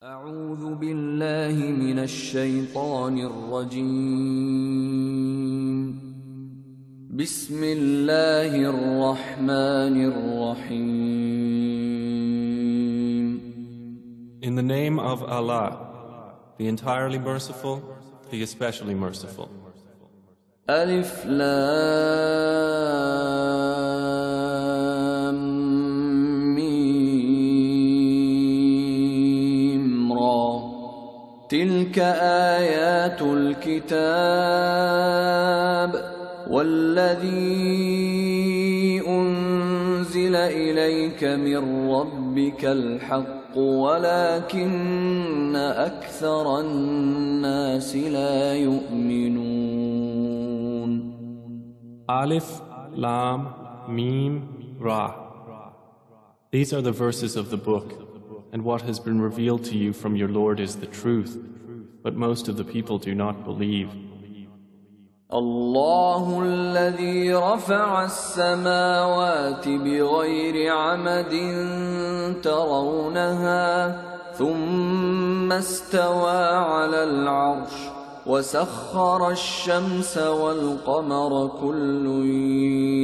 اعوذ باللہ من الشیطان الرجیم بسم اللہ الرحمن الرحیم In the name of Allah, the entirely merciful, the especially merciful. الف لام میم را تلك آیات الكتاب والذی انزل الیک من ربک الحق ولكن اکثر الناس لا يؤمنون. Alif, Lam, Mim, Ra. These are the verses of the book, and what has been revealed to you from your Lord is the truth, but most of the people do not believe. الله الذي رفع السماوات بغير عمد ترونها ثم استوى على العرش وسخر الشمس والقمر كل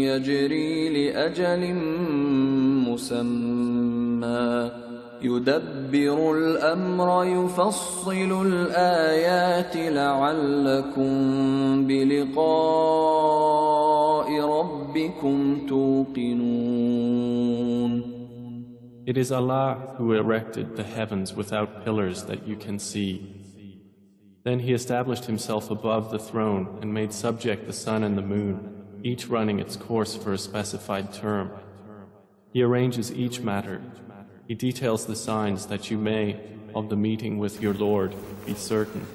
يجري لأجل مسمى يدبر الأمر يفصل الآيات لعلكم بلقاء ربكم توقنون. It is Allah who erected the heavens without pillars that you can see. Then He established Himself above the throne and made subject the sun and the moon, each running its course for a specified term. He arranges each matter. He details the signs that you may, of the meeting with your Lord, be certain.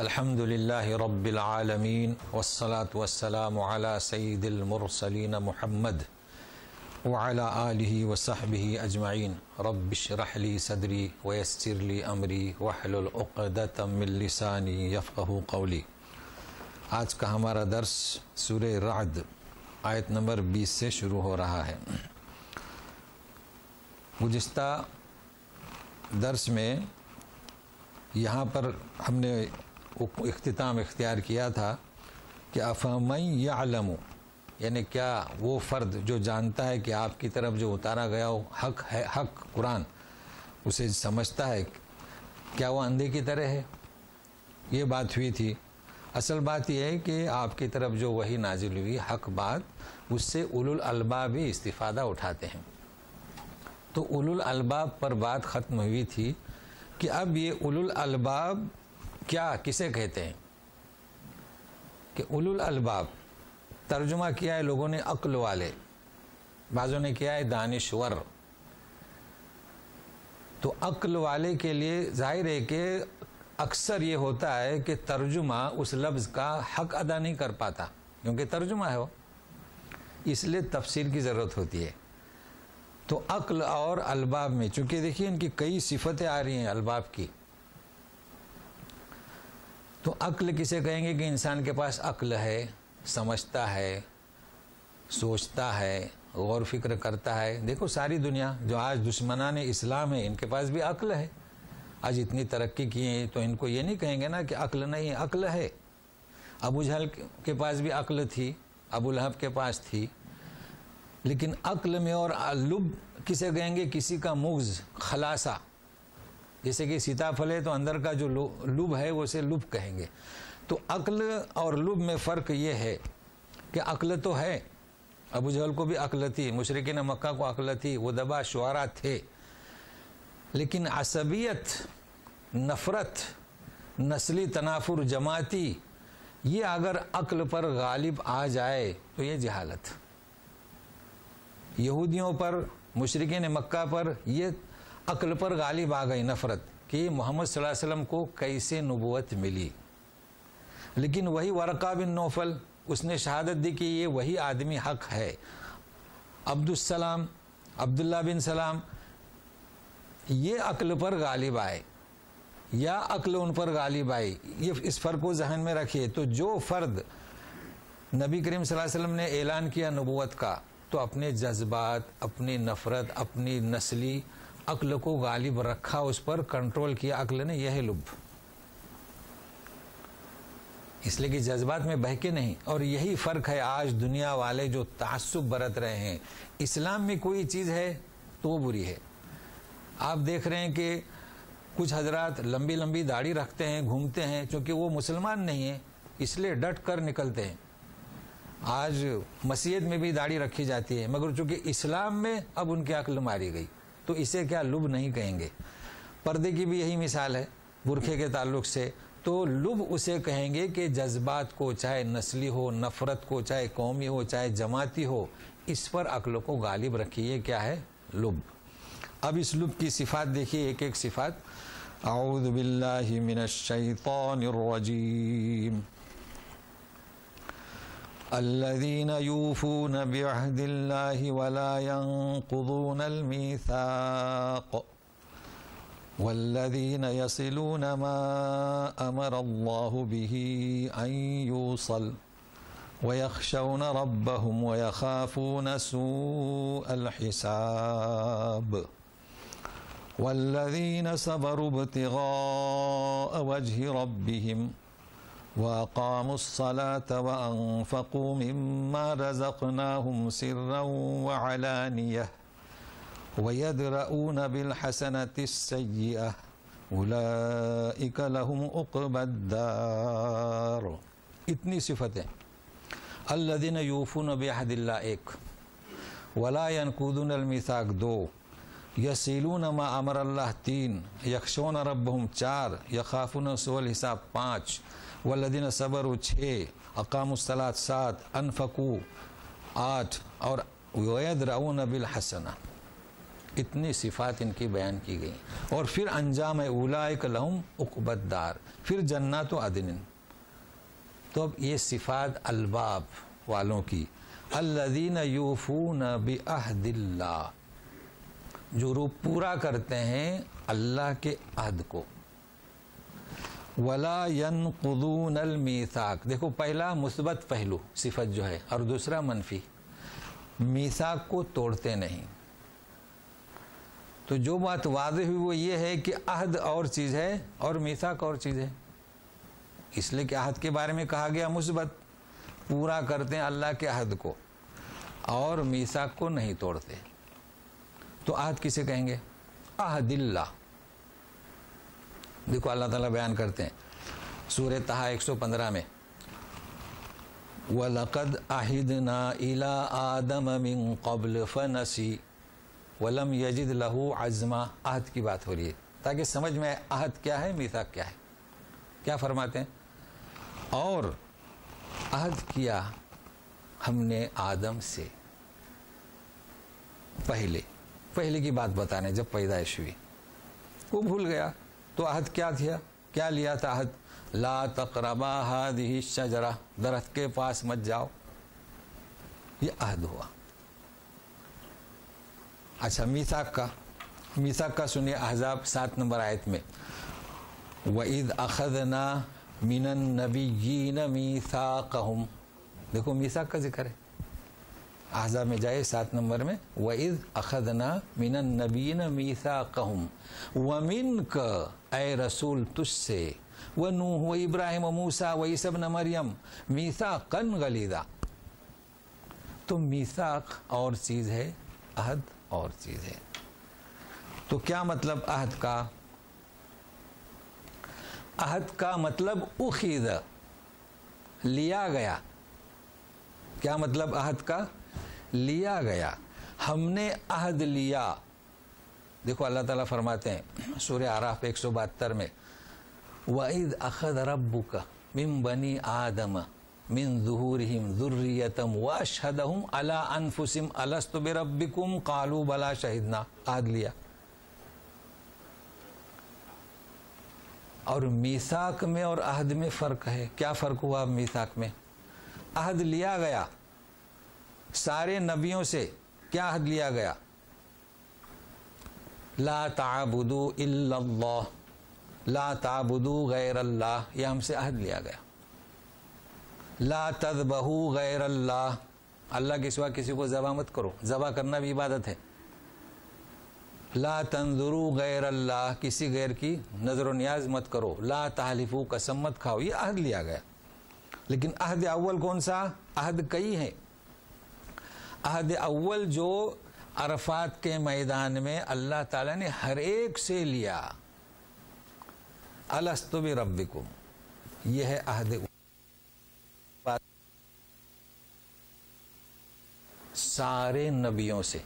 الحمد لله رب العالمين والصلاة والسلام على سيد المرسلين محمد وعلى آله وصحبه أجمعين. رب اشرح لي صدري ويسر لي أمري واحلل عقدة من لساني يفقهوا قولي. آج کا ہمارا درس سورہ رعد آیت نمبر 20 سے شروع ہو رہا ہے. گزشتہ درس میں یہاں پر ہم نے اختتام اختیار کیا تھا کہ افمن یعلم، یعنی کیا وہ فرد جو جانتا ہے کہ آپ کی طرف جو اتارا گیا وہ حق ہے، حق قرآن اسے سمجھتا ہے، کیا وہ اندھے کی طرح ہے؟ یہ بات ہوئی تھی. اصل بات یہ ہے کہ آپ کی طرف جو وحی نازل ہوئی حق بات، اس سے اولو الالباب بھی استفادہ اٹھاتے ہیں. تو اولو الالباب پر بات ختم ہوئی تھی کہ اب یہ اولو الالباب کیا کسے کہتے ہیں؟ کہ اولو الالباب ترجمہ کیا ہے لوگوں نے عقل والے، بعضوں نے کیا ہے دانشور. تو عقل والے کے لیے ظاہر ہے کہ اکثر یہ ہوتا ہے کہ ترجمہ اس لفظ کا حق ادا نہیں کر پاتا، کیونکہ ترجمہ ہے وہ، اس لیے تفسیر کی ضرورت ہوتی ہے. تو عقل اور الباب میں چونکہ دیکھیے ان کی کئی صفتیں آ رہی ہیں الباب کی. تو عقل کسے کہیں گے کہ انسان کے پاس عقل ہے، سمجھتا ہے، سوچتا ہے، غور فکر کرتا ہے. دیکھو ساری دنیا جو آج دشمنان اسلام ہے ان کے پاس بھی عقل ہے. آج اتنی ترقی کی ہے تو ان کو یہ نہیں کہیں گے نا کہ عقل نہیں، عقل ہے. ابو جہل کے پاس بھی عقل تھی، ابو لہب کے پاس تھی. لیکن عقل میں اور لب کسے کہیں گے؟ کسی کا مغز، خلاصہ. جیسے کہ سیتاپھل ہے تو اندر کا جو لب ہے وہ اسے لب کہیں گے. تو عقل اور لب میں فرق یہ ہے کہ عقل تو ہے، ابو جہل کو بھی عقل تھی، مشرکین مکہ کو عقل تھی، وہ دبا شعراء تھے. لیکن عصبیت، نفرت، نسلی تنافر، جماعتی، یہ اگر عقل پر غالب آ جائے تو یہ جہالت. یہودیوں پر، مشرکین مکہ پر یہ عقل پر غالب آ گئی نفرت کہ محمد صلی اللہ علیہ وسلم کو کیسے نبوت ملی. لیکن وہی ورقہ بن نوفل، اس نے شہادت دی کہ یہ وہی آدمی حق ہے. عبدالسلام، عبداللہ بن سلام، یہ عقل پر غالب آئے یا عقل ان پر غالب آئی. یہ اس فرق کو ذہن میں رکھیے. تو جو فرد نبی کریم صلی اللہ علیہ وسلم نے اعلان کیا نبوت کا تو اپنے جذبات، اپنی نفرت، اپنی نسلی عقل کو غالب رکھا، اس پر کنٹرول کیا عقل نے. یہ ہے لب. اس لیے کہ جذبات میں بہکے نہیں. اور یہی فرق ہے آج دنیا والے جو تعصب برت رہے ہیں. اسلام میں کوئی چیز ہے تو وہ بری ہے. آپ دیکھ رہے ہیں کہ کچھ حضرات لمبی لمبی داڑھی رکھتے ہیں، گھومتے ہیں، چونکہ وہ مسلمان نہیں ہیں اس لیے ڈٹ کر نکلتے ہیں. آج مسجد میں بھی داڑھی رکھی جاتی ہے، مگر چونکہ اسلام میں اب ان کی عقل ماری گئی تو اسے کیا لب نہیں کہیں گے. پردے کی بھی یہی مثال ہے برقعے کے تعلق سے. تو لب اسے کہیں گے کہ جذبات کو، چاہے نسلی ہو، نفرت کو، چاہے قومی ہو، چاہے جماعتی ہو، اس پر عقل کو غالب رکھیے. کیا ہے؟ لب. اب اس لب کی صفات دیکھیے، ایک ایک صفات. اعوذ باللہ من الشیطان الرجیم. الذین یوفون بعہد اللہ ولا ينقضون المیثاق والذین یصلون ما امر اللہ به ان یوصل ویخشون ربهم ویخافون سوء الحساب والذین صبروا ابتغاء وجہ ربهم وَأَقَامُوا الصَّلَاةَ وَأَنفَقُوا مِمَّا رَزَقْنَاهُمْ سِرًّا وَعَلَانِيَةً وَيَدْرَؤُونَ بِالْحَسَنَةِ السَّيِّئَةَ أُولَئِكَ لَهُمْ عُقْبَى الدَّارِ. اتنی صفتیں. الَّذِينَ يُوفُونَ بِعَهْدِ اللَّهِ ایک، وَلَا يَنقُضُونَ الْمِيثَاقَ دو، يَصِلُونَ مَا أَمَرَ اللَّهُ تین، يَخْشَوْنَ رَبَّهُمْ چار، يَخَافُونَ سُوءَ الْحِسَابِ پانچ، والذین صبروا چھ، اقاموا الصلاۃ سات، انفقوا آٹھ، اور ویدرؤون بالحسنہ. اتنی صفات ان کی بیان کی گئی. اور پھر انجام ہے اولئک لہم عقبی الدار، پھر جنات عدن. تو اب یہ صفات الباب والوں کی. الذین یوفون بعہد اللہ، جو پورا کرتے ہیں اللہ کے عہد کو. ولا ينقضون المیثاق، دیکھو پہلا مثبت پہلو صفت جو ہے، اور دوسرا منفی. میثاق کو توڑتے نہیں. تو جو بات واضح ہوئی وہ یہ ہے کہ عہد اور چیز ہے اور میثاق اور چیز ہے. اس لیے کہ عہد کے بارے میں کہا گیا مثبت، پورا کرتے ہیں اللہ کے عہد کو، اور میثاق کو نہیں توڑتے. تو عہد کسے کہیں گے؟ عہد اللہ. دیکھو اللہ تعالیٰ بیان کرتے ہیں سورہ طٰہٰ 115 میں، وَلَقَدْ عَهِدْنَا إِلَىٰ آدَمَ مِن قَبْلُ فَنَسِيَ وَلَمْ يَجِدْ لَهُ عَزْمًا. عہد کی بات ہو رہی ہے تاکہ سمجھ میں عہد کیا ہے، میثاق کیا ہے. کیا فرماتے ہیں؟ اور عہد کیا ہم نے آدم سے پہلے کی بات بتانے، جب پیدائش ہوئی وہ بھول گیا. تو عہد کیا تھا؟ کیا لیا تھا عہد؟ لا تقربا هذه الشجرہ، درخت کے پاس مت جاؤ. یہ عہد ہوا. اچھا میثاق کا سنیے احزاب 7 نمبر آیت میں، وَإِذْ أَخَذْنَا مِنَ النَّبِيِّينَ مِيثَاقَهُمْ. دیکھو میثاق کا ذکر ہے. احزاب میں جائے 7 نمبر میں، وَإِذْ أَخَذْنَا مِنَ النَّبِيِّينَ مِيثَاقَهُمْ وَمِنْكَ، اے رسول تجھ سے، وَنُوحَ وَإِبْرَاهِيمَ وَمُوسَىٰ وَعِیسَىٰ ابْنَ مَرْیَم مِیثَاقًا غَلِیظًا. تو میثاق اور چیز ہے، عہد اور چیز ہے. تو کیا مطلب عہد کا؟ عہد کا مطلب اخذ، لیا گیا. کیا مطلب عہد کا؟ لیا گیا. ہم نے عہد لیا. دیکھو اللہ تعالیٰ فرماتے ہیں سورہ اعراف 172 میں، وَإِذْ أَخَذَ رَبُّكَ مِن بَنِي آدَمَ مِن ظُهُورِهِمْ ذُرِّيَّتَهُمْ وَأَشْهَدَهُمْ عَلَىٰ أَنفُسِهِمْ أَلَسْتُ بِرَبِّكُمْ قَالُوا بَلَىٰ شَهِدْنَا. عہد لیا. اور میثاق میں اور عہد میں فرق ہے. کیا فرق ہوا میثاق میں؟ عہد لیا گیا سارے نبیوں سے. کیا عہد لیا گیا؟ لا تعبدوا الا اللہ، لا تعبدوا غیر اللہ. یہ ہم سے عہد لیا گیا. لا تذبحوا غیر اللہ، اللہ کے سوا کسی کو ذبح مت کرو، ذبح کرنا بھی عبادت ہے۔ لا تنظروا غیر اللہ، کسی غیر کی نظر و نیاز مت کرو۔ لا تحلفوا، قسم مت کھاؤ، یہ عہد لیا گیا۔ لیکن عہد اول کون سا؟ عہد کئی ہیں۔ عہد اول جو عرفات کے میدان میں اللہ تعالیٰ نے ہر ایک سے لیا، الست بربکم، یہ ہے عہد اول۔ سارے نبیوں سے،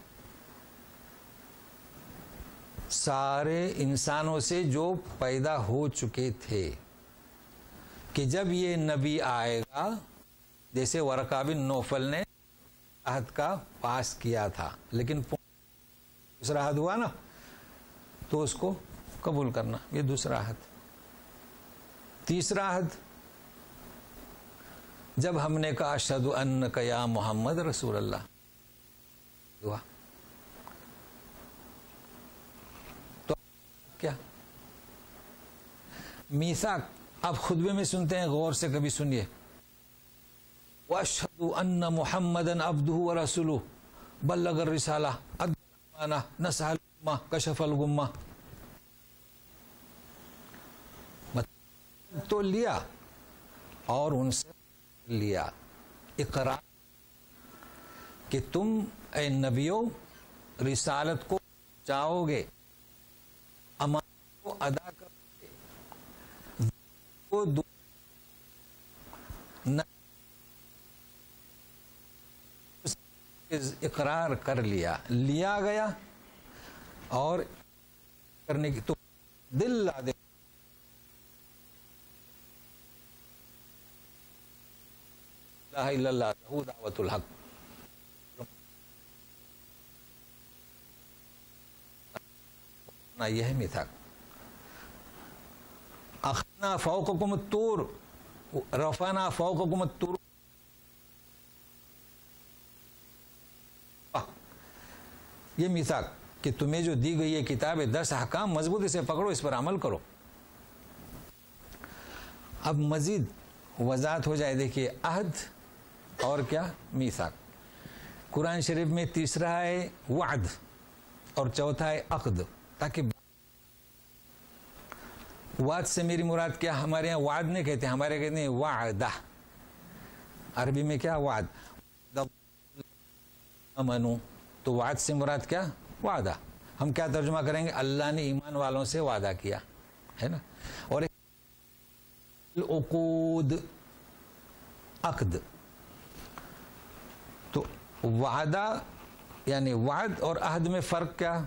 سارے انسانوں سے جو پیدا ہو چکے تھے، کہ جب یہ نبی آئے گا، جیسے ورقہ بن نوفل نے عہد کا پاس کیا تھا، لیکن دوسرا عہد ہوا نا، تو اس کو قبول کرنا، یہ دوسرا عہد۔ تیسرا عہد، جب ہم نے کہا اشہد انک یا محمد رسول اللہ ہوا، تو کیا میثاق آپ خطبے میں سنتے ہیں، غور سے کبھی سنیے، واشہد ان محمدًا عبدہ ورسولہ بلغ الرسالہ ادى الامانہ نصح الامہ کشف الغمہ، تو لیا اور ان سے لیا اقرار کہ تم اے نبیوں رسالت کو چاہو گے، امانت کو ادا کرو گے، کو اقرار کر لیا گیا، اور کرنے کی تو دل لا دے، لا الہ الا اللہ لہ دعوت الحق، یہ ہے میثاق۔ اخذنا فوقکم الطور رفعنا فوقکم الطور، یہ میثاق کہ تمہیں جو دی گئی ہے کتاب 10 احکام، مضبوطی سے پکڑو، اس پر عمل کرو۔ اب مزید وضاحت ہو جائے، دیکھیے عہد اور کیا؟ میثاق۔ قرآن شریف میں تیسرا ہے وعد اور چوتھا ہے عقد، تاکہ وعد سے میری مراد کیا؟ ہمارے یہاں وعد نہیں کہتے، ہمارے کہتے ہیں وعدہ، عربی میں کیا؟ وعد۔ امنو، تو وعد سے مراد کیا؟ وعدہ۔ ہم کیا ترجمہ کریں گے؟ اللہ نے ایمان والوں سے وعدہ کیا ہے نا۔ اور العقود، عقد، تو وعدہ یعنی وعد اور عہد میں فرق کیا؟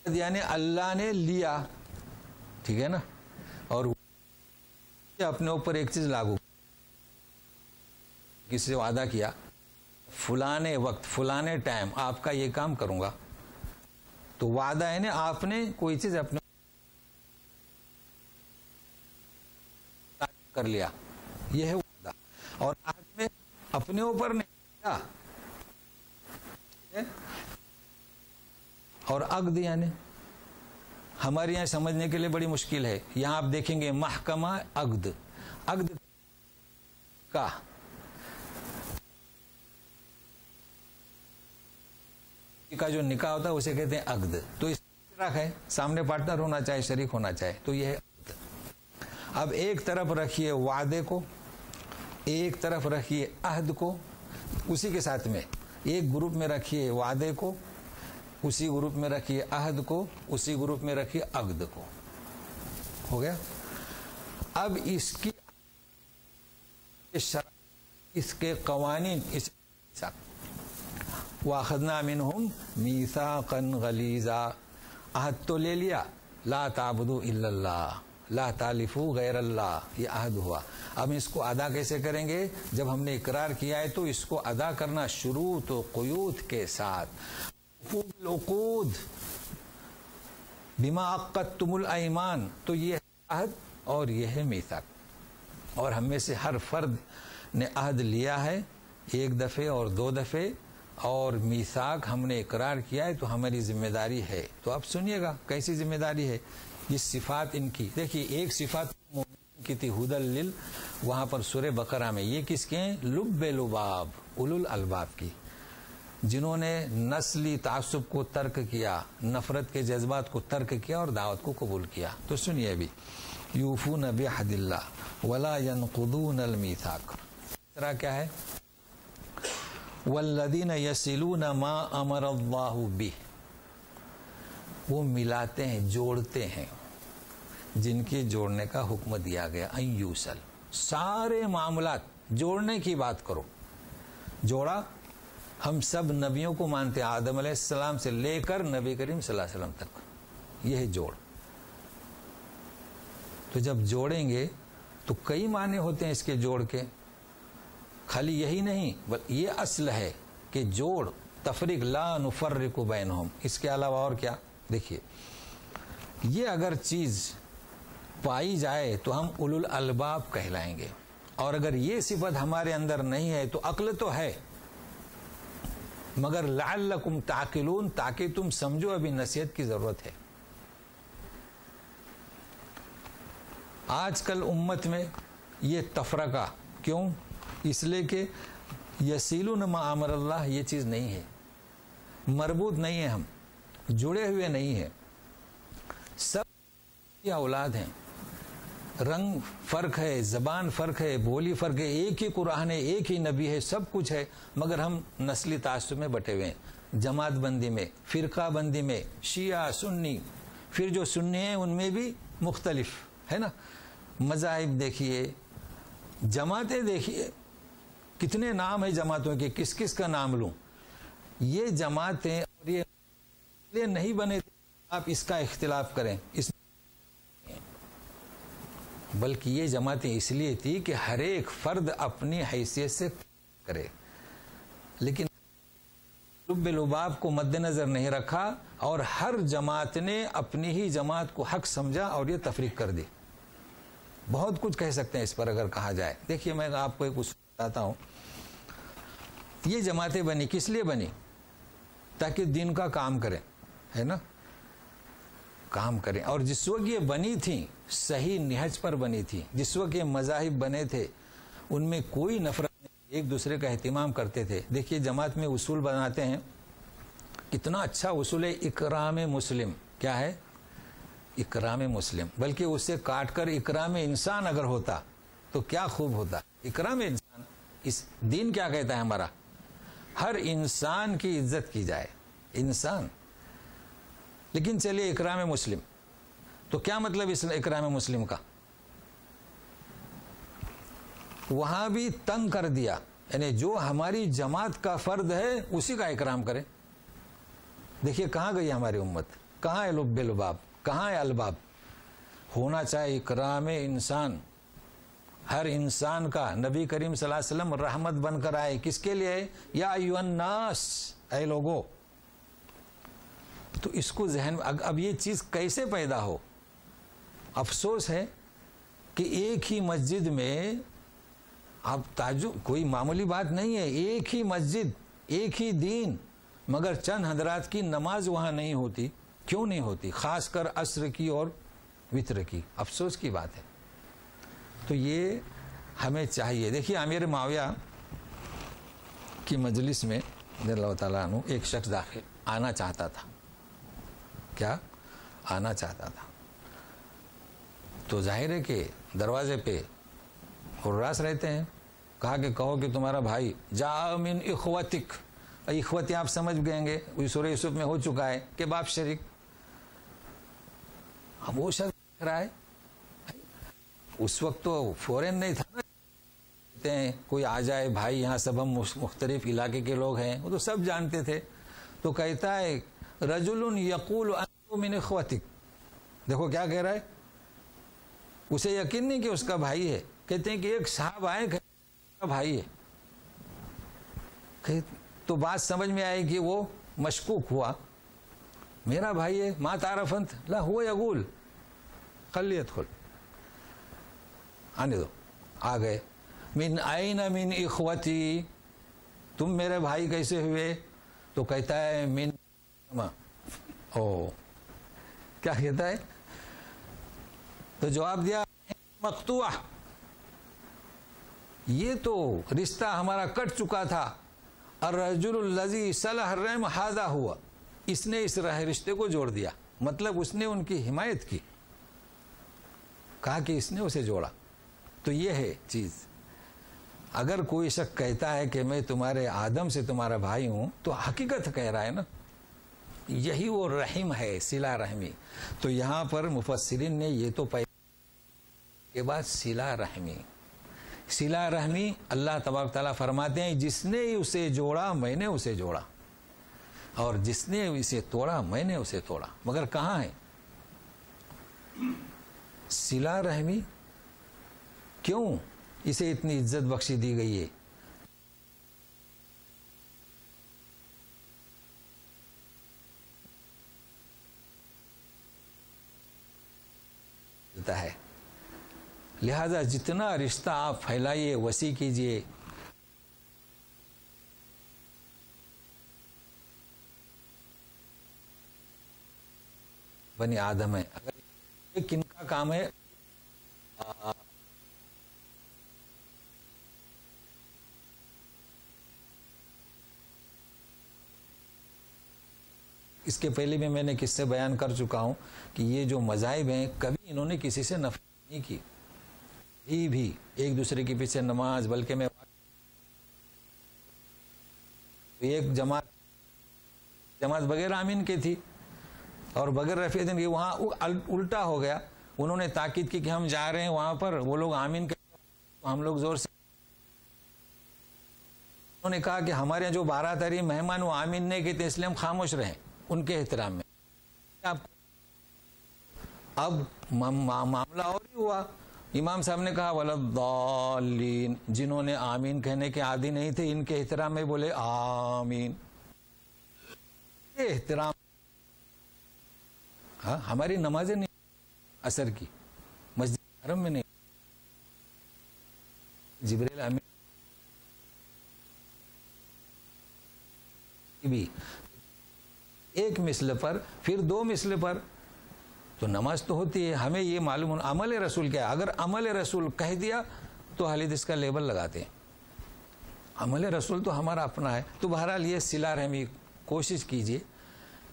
یعنی اللہ نے لیا، ٹھیک ہے نا، اور اپنے اوپر ایک چیز لاگو، کسی سے وعدہ کیا فلانے وقت فلانے ٹائم آپ کا یہ کام کروں گا، تو وعدہ ہے نا، آپ نے کوئی چیز اپنے کر لیا، یہ ہے وعدہ۔ اور عہد میں اپنے اوپر نہیں کیا، اور عقد یعنی ہمارے یہاں سمجھنے کے لیے بڑی مشکل ہے۔ یہاں آپ دیکھیں گے محکمہ عقد، عقد کا جو نکاح ہوتا ہے اسے کہتے ہیں عقد۔ تو اس طرح ہے، سامنے پارٹنر ہونا چاہے، شریک ہونا چاہے، تو یہ ہے عقد۔ اب ایک طرف رکھیے وعدے کو، ایک طرف رکھیے عہد کو، اسی کے ساتھ میں ایک گروپ میں رکھیے وعدے کو، اسی گروپ میں رکھیے عہد کو، اسی گروپ میں رکھیے عقد کو، ہو گیا۔ اب اس کی اس کے قوانین، اس وَأَخَذْنَا مِنْهُمْ مِيثَاقًا غَلِيظًا، عہد تو لے لیا، لا تعبدوا الا اللہ، لا تالفوا غیر اللہ، یہ عہد ہوا۔ اب اس کو ادا کیسے کریں گے؟ جب ہم نے اقرار کیا ہے تو اس کو ادا کرنا شروط و قیود کے ساتھ، العقود بما عقدتم الایمان، تو یہ عہد اور یہ ہے میثاق۔ اور ہم میں سے ہر فرد نے عہد لیا ہے، ایک دفعے اور 2 دفعے، اور میثاق ہم نے اقرار کیا ہے، تو ہماری ذمہ داری ہے۔ تو اب سنیے گا کیسی ذمہ داری ہے، یہ صفات ان کی دیکھیے، ایک صفات کی تھی ہدل لل، وہاں پر سورہ بقرہ میں یہ کس کے ہیں؟ لب لباب، اولو الالباب کی، جنہوں نے نسلی تعصب کو ترک کیا، نفرت کے جذبات کو ترک کیا اور دعوت کو قبول کیا۔ تو سنیے ابھی، یوفون بعہد اللہ ولا ینقضون المیثاق، طرح کیا ہے؟ والذین یصلون ما امر اللہ بہ، وہ ملاتے ہیں، جوڑتے ہیں جن کے جوڑنے کا حکم دیا گیا، ان یوصل، سارے معاملات جوڑنے کی بات کرو، جوڑا، ہم سب نبیوں کو مانتے ہیں، آدم علیہ السلام سے لے کر نبی کریم صلی اللہ علیہ وسلم تک، یہ ہے جوڑ۔ تو جب جوڑیں گے تو کئی معنی ہوتے ہیں اس کے جوڑ کے، خالی یہی نہیں، یہ اصل ہے کہ جوڑ، تفریق، لا نفرق بینہم، اس کے علاوہ اور کیا؟ دیکھیے، یہ اگر چیز پائی جائے تو ہم اولو الالباب کہلائیں گے، اور اگر یہ صفت ہمارے اندر نہیں ہے تو عقل تو ہے مگر لعلکم تعقلون، تاکہ تم سمجھو ابھی نصیحت کی ضرورت ہے۔ آج کل امت میں یہ تفرقہ کیوں؟ اس لیے کہ یصلون ما امر اللہ یہ چیز نہیں ہے، مربوط نہیں ہے، ہم جڑے ہوئے نہیں ہیں، سب یہ اولاد ہیں، رنگ فرق ہے، زبان فرق ہے، بولی فرق ہے، ایک ہی قرآن ہے، ایک ہی نبی ہے، سب کچھ ہے، مگر ہم نسلی تعصب میں بٹے ہوئے ہیں، جماعت بندی میں، فرقہ بندی میں، شیعہ سنی، پھر جو سنی ہیں ان میں بھی مختلف ہے نا، مذاہب دیکھیے، جماعتیں دیکھیے، کتنے نام ہیں جماعتوں کے، کس کس کا نام لوں؟ یہ جماعتیں اور یہ نہیں بنے آپ اس کا اختلاف کریں، اس بلکہ یہ جماعتیں اس لیے تھی کہ ہر ایک فرد اپنی حیثیت سے کرے، لیکن لب لباب کو مد نظر نہیں رکھا اور ہر جماعت نے اپنی ہی جماعت کو حق سمجھا اور یہ تفریق کر دی۔ بہت کچھ کہہ سکتے ہیں اس پر اگر کہا جائے۔ دیکھیے میں آپ کو ایک اصول بتاتا ہوں، یہ جماعتیں بنی کس لیے بنی؟ تاکہ دین کا کام کریں، ہے نا، کام کریں، اور جس وقت یہ بنی تھیں صحیح نہج پر بنی تھی، جس وقت یہ مذاہب بنے تھے ان میں کوئی نفرت نہیں، ایک دوسرے کا اہتمام کرتے تھے۔ دیکھیے جماعت میں اصول بناتے ہیں، کتنا اچھا اصول ہے، اکرام مسلم، کیا ہے؟ اکرام مسلم، بلکہ اس سے کاٹ کر اکرام انسان اگر ہوتا تو کیا خوب ہوتا۔ اکرام انسان، اس دین کیا کہتا ہے ہمارا؟ ہر انسان کی عزت کی جائے، انسان، لیکن چلیے اکرام مسلم، تو کیا مطلب اس اکرام مسلم کا؟ وہاں بھی تنگ کر دیا، یعنی جو ہماری جماعت کا فرد ہے اسی کا اکرام کرے۔ دیکھیے کہاں گئی ہماری امت، کہاں ہے لب لباب، کہاں ہے الباب؟ ہونا چاہیے اکرام انسان، ہر انسان کا۔ نبی کریم صلی اللہ علیہ وسلم رحمت بن کر آئے، کس کے لیے؟ یا ایھا الناس، اے لوگو۔ تو اس کو ذہن میں، اب یہ چیز کیسے پیدا ہو؟ افسوس ہے کہ ایک ہی مسجد میں، اب تعجب، کوئی معمولی بات نہیں ہے، ایک ہی مسجد، ایک ہی دین، مگر چند حضرات کی نماز وہاں نہیں ہوتی۔ کیوں نہیں ہوتی؟ خاص کر عصر کی اور وتر کی، افسوس کی بات ہے۔ تو یہ ہمیں چاہیے۔ دیکھیے امیر معاویہ کی مجلس میں رضی اللہ تعالیٰ عنہ ایک شخص داخل آنا چاہتا تھا، کیا آنا چاہتا تھا، تو ظاہر ہے کہ دروازے پہ حراس رہتے ہیں، کہا کہ کہو کہ تمہارا بھائی جاء من اخوتک، اخوتی آپ سمجھ گئیں گے، سورہ یوسف میں ہو چکا ہے کہ باپ شریک۔ اب وہ شخص دیکھ رہا ہے، اس وقت تو فورن نہیں تھا نا، کہتے ہیں کوئی آ جائے بھائی یہاں سب ہم مختلف علاقے کے لوگ ہیں، وہ تو سب جانتے تھے، تو کہتا ہے رجل یقول انت من اخوتک، دیکھو کیا کہہ رہا ہے، اسے یقین نہیں کہ اس کا بھائی ہے، کہتے ہیں کہ ایک صاحب آئے کہ بھائی ہے، تو بات سمجھ میں آئے کہ وہ مشکوک ہوا، میرا بھائی ہے، ما تعرف انت، لا هو یقول خلی ادخل، آنے دو، آ گئے، من این من اخوتی، تم میرے بھائی کیسے ہوئے؟ تو کہتا ہے من، او کیا کہتا ہے؟ تو جواب دیا مقطوع، یہ تو رشتہ ہمارا کٹ چکا تھا. الرجل الذی صلح الرحم ھذا ہوا، اس نے اس رشتے کو جوڑ دیا. مطلب اس نے ان کی حمایت کی، کہا کہ اس نے اسے جوڑا. تو یہ ہے چیز. اگر کوئی شخص کہتا ہے کہ میں تمہارے آدم سے تمہارا بھائی ہوں تو حقیقت کہہ رہا ہے نا، یہی وہ رحم ہے، صلہ رحمی. تو یہاں پر مفسرین نے یہ تو پہلے کے بعد صلہ رحمی، صلہ رحمی اللہ تبارک تعالیٰ فرماتے ہیں جس نے اسے جوڑا میں نے اسے جوڑا، اور جس نے اسے توڑا میں نے اسے توڑا. مگر کہاں ہے صلہ رحمی؟ کیوں اسے اتنی عزت بخشی دی گئی ہے؟ ہے لہذا جتنا رشتہ آپ پھیلائیے، وسیع کیجئے. بنی آدم ہے، اگر یہ کن کا کام ہے؟ اس کے پہلے بھی میں نے کس سے بیان کر چکا ہوں کہ یہ جو مذاہب ہیں کبھی انہوں نے کسی سے نفرت نہیں کی، یہ بھی ایک دوسرے کے پیچھے نماز، بلکہ میں ایک جماعت بغیر آمین کی تھی اور بغیر رفیع دین کی، وہاں الٹا ہو گیا. انہوں نے تاکید کی کہ ہم جا رہے ہیں وہاں پر، وہ لوگ آمین کہتے، ہم لوگ زور سے. انہوں نے کہا کہ ہمارے یہاں جو بارات آ رہی مہمان وہ آمین نہیں کہتے، اس لیے ہم خاموش رہیں ان کے احترام میں. اب معاملہ اور ہی ہوا. امام صاحب نے کہا ولضالین، جنہوں نے آمین کہنے کے عادی نہیں تھے ان کے احترام میں بولے آمین. یہ احترام. ہاں ہماری نمازیں نہیں اثر کی، مسجد حرم میں نہیں. جبریل امین بھی ایک مثل پر، پھر دو مثل پر، تو نماز تو ہوتی ہے. ہمیں یہ معلوم ہونا عمل رسول کیا ہے. اگر عمل رسول کہہ دیا تو حالید اس کا لیبل لگاتے ہیں. عمل رسول تو ہمارا اپنا ہے. تو بہرحال یہ صلہ رحمی کوشش کیجئے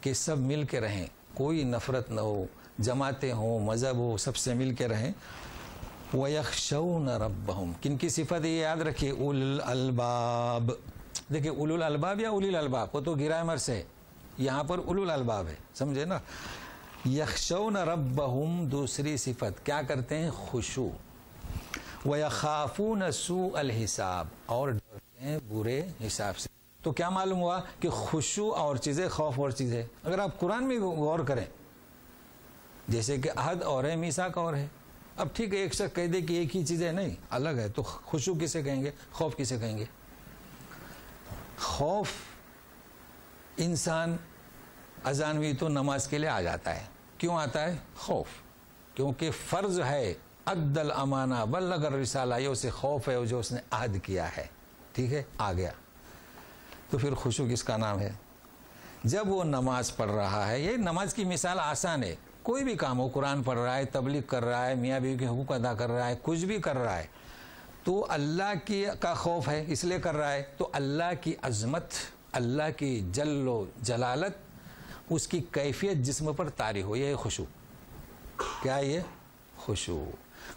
کہ سب مل کے رہیں، کوئی نفرت نہ ہو، جماعتیں ہوں، مذہب ہو، سب سے مل کے رہیں. وَيَخْشَوْنَ رَبَّهُمْ، کن کی صفت یہ یاد رکھیے، اول الالباب. دیکھیں اولو الالباب یا اولی الالباب، وہ تو گرامر سے، یہاں پر اولو الالباب ہے، سمجھے نا. یخشون ربہم دوسری صفت، کیا کرتے ہیں؟ خشوع. وَيَخَافُونَ سُوءَ الْحِسَابِ، اور ڈرتے ہیں برے حساب سے. تو کیا معلوم ہوا کہ خشوع اور چیز ہے، خوف اور چیز ہے. اگر آپ قرآن میں غور کریں، جیسے کہ عہد اور ہے، میثاق اور ہے. اب ٹھیک ہے ایک شخص کہہ دے کہ ایک ہی چیز ہے، نہیں الگ ہے. تو خشوع کسے کہیں گے؟ خوف کسے کہیں گے؟ خوف انسان اذان ہوئی تو نماز کے لیے آ جاتا ہے. کیوں آتا ہے؟ خوف. کیونکہ فرض ہے اد الامانہ بلغ الرسالہ، یہ اسے خوف ہے جو اس نے عہد کیا ہے. ٹھیک ہے آ گیا. تو پھر خشوع کس کا نام ہے؟ جب وہ نماز پڑھ رہا ہے. یہ نماز کی مثال آسان ہے. کوئی بھی کام ہو، قرآن پڑھ رہا ہے، تبلیغ کر رہا ہے، میاں بیوی کے حقوق ادا کر رہا ہے، کچھ بھی کر رہا ہے، تو اللہ کی کا خوف ہے اس لیے کر رہا ہے. تو اللہ کی عظمت، اللہ کی جل و جلالت، اس کی کیفیت جسم پر طاری ہو، یہ خشوع. کیا یہ خشوع؟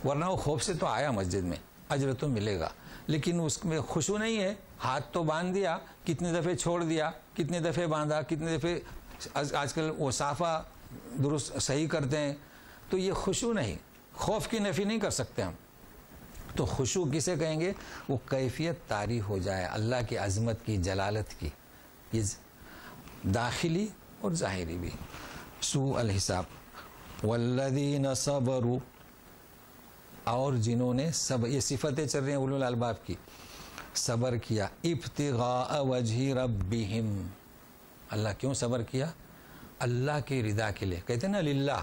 ورنہ وہ خوف سے تو آیا مسجد میں، اجر تو ملے گا، لیکن اس میں خشوع نہیں ہے. ہاتھ تو باندھ دیا، کتنے دفعے چھوڑ دیا، کتنے دفعے باندھا، کتنے دفعے آج کل وہ صافہ درست صحیح کرتے ہیں. تو یہ خشوع نہیں. خوف کی نفی نہیں کر سکتے ہم. تو خشوع کسے کہیں گے؟ وہ کیفیت طاری ہو جائے اللہ کی عظمت کی، جلالت کی، یہ داخلی اور ظاہری بھی. سوء الحساب. والذین صبروا، اور جنہوں نے صبر، یہ صفتیں چل رہی ہیں اولو الالباب کی، صبر کیا. ابتغاء وجہ ربہم، اللہ کیوں صبر کیا؟ اللہ کی رضا کے لیے. کہتے ہیں نا للہ.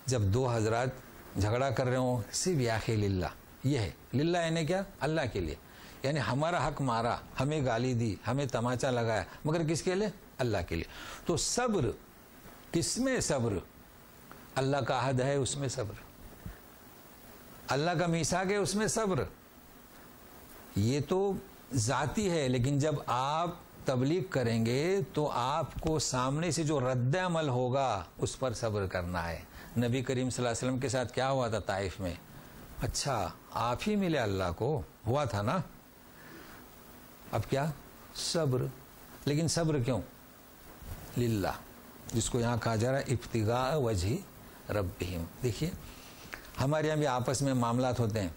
جب دو حضرات جھگڑا کر رہے ہوں، صرف یا اخی للہ، یہ ہے للہ، یعنی کیا؟ اللہ کے لیے. یعنی ہمارا حق مارا، ہمیں گالی دی، ہمیں تماچا لگایا، مگر کس کے لیے؟ اللہ کے لیے. تو صبر کس میں؟ صبر اللہ کا عہد ہے، اس میں صبر. اللہ کا میثاق ہے اس میں صبر. یہ تو ذاتی ہے، لیکن جب آپ تبلیغ کریں گے تو آپ کو سامنے سے جو رد عمل ہوگا اس پر صبر کرنا ہے. نبی کریم صلی اللہ علیہ وسلم کے ساتھ کیا ہوا تھا طائف میں؟ اچھا آپ ہی ملے اللہ کو، ہوا تھا نا. اب کیا؟ صبر. لیکن صبر کیوں؟ للہ، جس کو یہاں کہا جا رہا ہے ابتغاء وجہ ربہم. دیکھیے ہمارے یہاں بھی آپس میں معاملات ہوتے ہیں،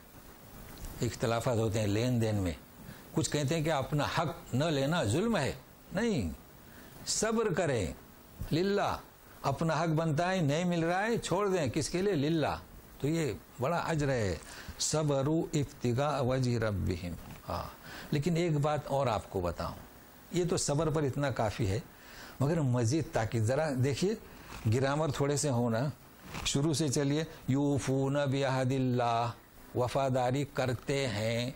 اختلافات ہوتے ہیں لین دین میں. کچھ کہتے ہیں کہ اپنا حق نہ لینا ظلم ہے. نہیں، صبر کریں للہ. اپنا حق بنتا ہے، نہیں مل رہا ہے، چھوڑ دیں. کس کے لیے؟ للہ. تو یہ بڑا اجر ہے. صبروا ابتغاء وجہ ربہم. ہاں، لیکن ایک بات اور آپ کو بتاؤں، یہ تو صبر پر اتنا کافی ہے، مگر مزید تاکید ذرا دیکھیے، گرامر تھوڑے سے ہونا. شروع سے چلیے. یوفون بعہد اللہ، وفاداری کرتے ہیں.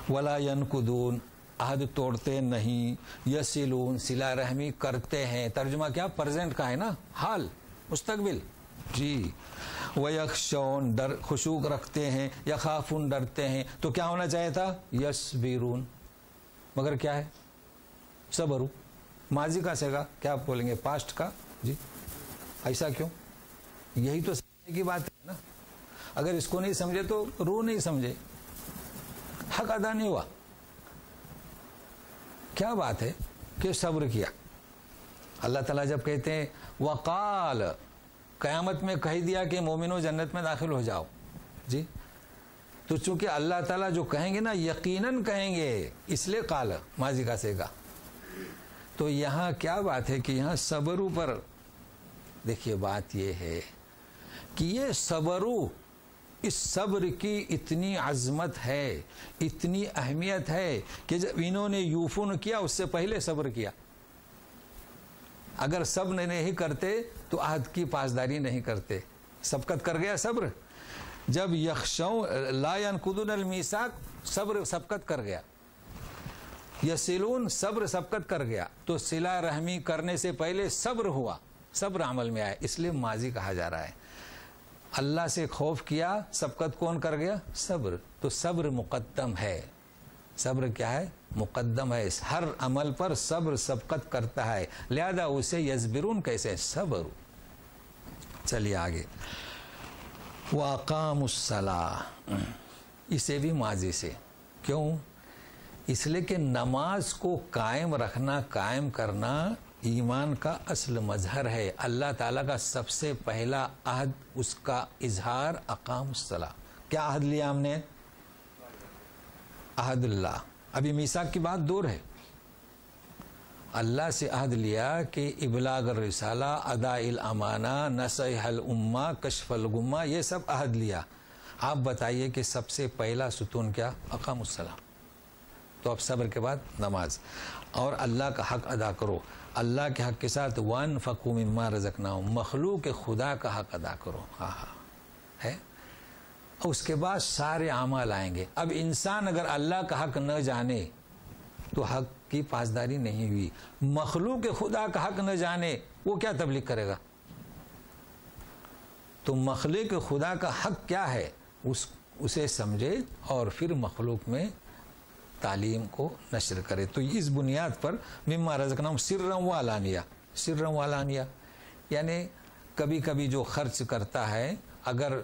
ولا ینقضون، عہد توڑتے نہیں. یصلون، صلہ رحمی کرتے ہیں. ترجمہ کیا؟ پریزنٹ کا ہے نا، حال، مستقبل. جی. ویخشون، ڈر، خشوع رکھتے ہیں. یخافون، ڈرتے ہیں. تو کیا ہونا چاہیے تھا؟ یصبرون، مگر کیا ہے؟ صبرو. ماضی کا سیگا کیا آپ بولیں گے؟ پاسٹ کا. جی ایسا کیوں؟ یہی تو سمجھنے کی بات ہے نا. اگر اس کو نہیں سمجھے تو روح نہیں سمجھے، حق ادا نہیں ہوا. کیا بات ہے کہ صبر کیا. اللہ تعالیٰ جب کہتے ہیں وقال، قیامت میں کہہ دیا کہ مومنوں جنت میں داخل ہو جاؤ. جی تو چونکہ اللہ تعالیٰ جو کہیں گے نا یقیناً کہیں گے، اس لیے قال ماضی کا سیگا. تو یہاں کیا بات ہے کہ یہاں صبرو پر دیکھیے بات یہ ہے کہ یہ صبرو، اس صبر کی اتنی عظمت ہے، اتنی اہمیت ہے کہ جب انہوں نے یوفون کیا اس سے پہلے صبر کیا. اگر صبر نہیں کرتے تو عہد کی پاسداری نہیں کرتے. سبقت کر گیا صبر. جب یخشون لا ینقضون المیثاق، صبر سبقت کر گیا. یصلون، صبر سبقت کر گیا. تو صلہ رحمی کرنے سے پہلے صبر ہوا، صبر عمل میں آیا، اس لیے ماضی کہا جا رہا ہے. اللہ سے خوف کیا، سبقت کون کر گیا؟ صبر. تو صبر مقدم ہے. صبر کیا ہے؟ مقدم ہے. ہر عمل پر صبر سبقت کرتا ہے، لہذا اسے یصبرون کیسے؟ صبر. چلیے آگے. وَأَقَامُوا الصَّلَاةَ، اسے بھی ماضی سے. کیوں؟ اس لیے کہ نماز کو قائم رکھنا، قائم کرنا ایمان کا اصل مظہر ہے. اللہ تعالیٰ کا سب سے پہلا عہد، اس کا اظہار اقام الصلاۃ. کیا عہد لیا ہم نے؟ عہد اللہ. ابھی میثاق کی بات دور ہے. اللہ سے عہد لیا کہ ابلاغ الرسالہ، اداء الامانہ، نصح الامہ، کشف الغمہ، یہ سب عہد لیا. آپ بتائیے کہ سب سے پہلا ستون کیا؟ اقام الصلاۃ. تو اب صبر کے بعد نماز. اور اللہ کا حق ادا کرو. اللہ کے حق کے ساتھ وَأَنفِقُوا مِمَّا رَزَقْنَاهُمْ، مخلوق خدا کا حق ادا کرو. ہے. اس کے بعد سارے اعمال آئیں گے. اب انسان اگر اللہ کا حق نہ جانے تو حق کی پاسداری نہیں ہوئی. مخلوق خدا کا حق نہ جانے وہ کیا تبلیغ کرے گا؟ تو مخلوق خدا کا حق کیا ہے اسے سمجھے اور پھر مخلوق میں تعلیم کو نشر کرے. تو اس بنیاد پر مما رزقناہم سرا و علانیہ، سرا و علانیہ یعنی کبھی کبھی جو خرچ کرتا ہے، اگر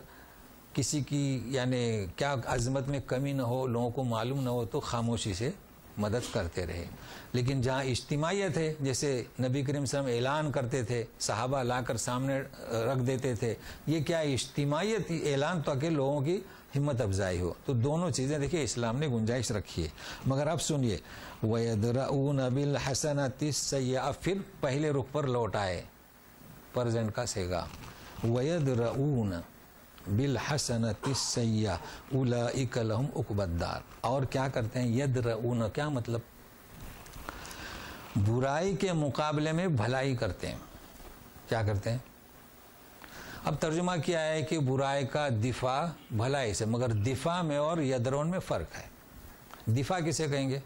کسی کی یعنی کیا عظمت میں کمی نہ ہو، لوگوں کو معلوم نہ ہو، تو خاموشی سے مدد کرتے رہے. لیکن جہاں اجتماعیت ہے، جیسے نبی کریم صلی اللہ علیہ وسلم اعلان کرتے تھے، صحابہ لا کر سامنے رکھ دیتے تھے، یہ کیا اجتماعیت اعلان تو کہ لوگوں کی ہمت افزائی ہو. تو دونوں چیزیں دیکھیے اسلام نے گنجائش رکھی ہے. مگر اب سنیے وَيَدْرَؤُونَ بِالْحَسَنَةِ السَّيِّئَةَ، پھر پہلے رخ پر لوٹ آئے، پرزنٹ کا سیگا. وَيَدْرَؤُونَ بِالْحَسَنَةِ السَّيِّئَةَ أُولَئِكَ لَهُمْ عُقْبَى الدَّارِ. اور کیا کرتے ہیں؟ یدرؤون، کیا مطلب؟ برائی کے مقابلے میں بھلائی کرتے ہیں. کیا کرتے ہیں؟ اب ترجمہ کیا ہے کہ برائی کا دفاع بھلائی سے، مگر دفاع میں اور یدرون میں فرق ہے. دفاع کسے کہیں گے؟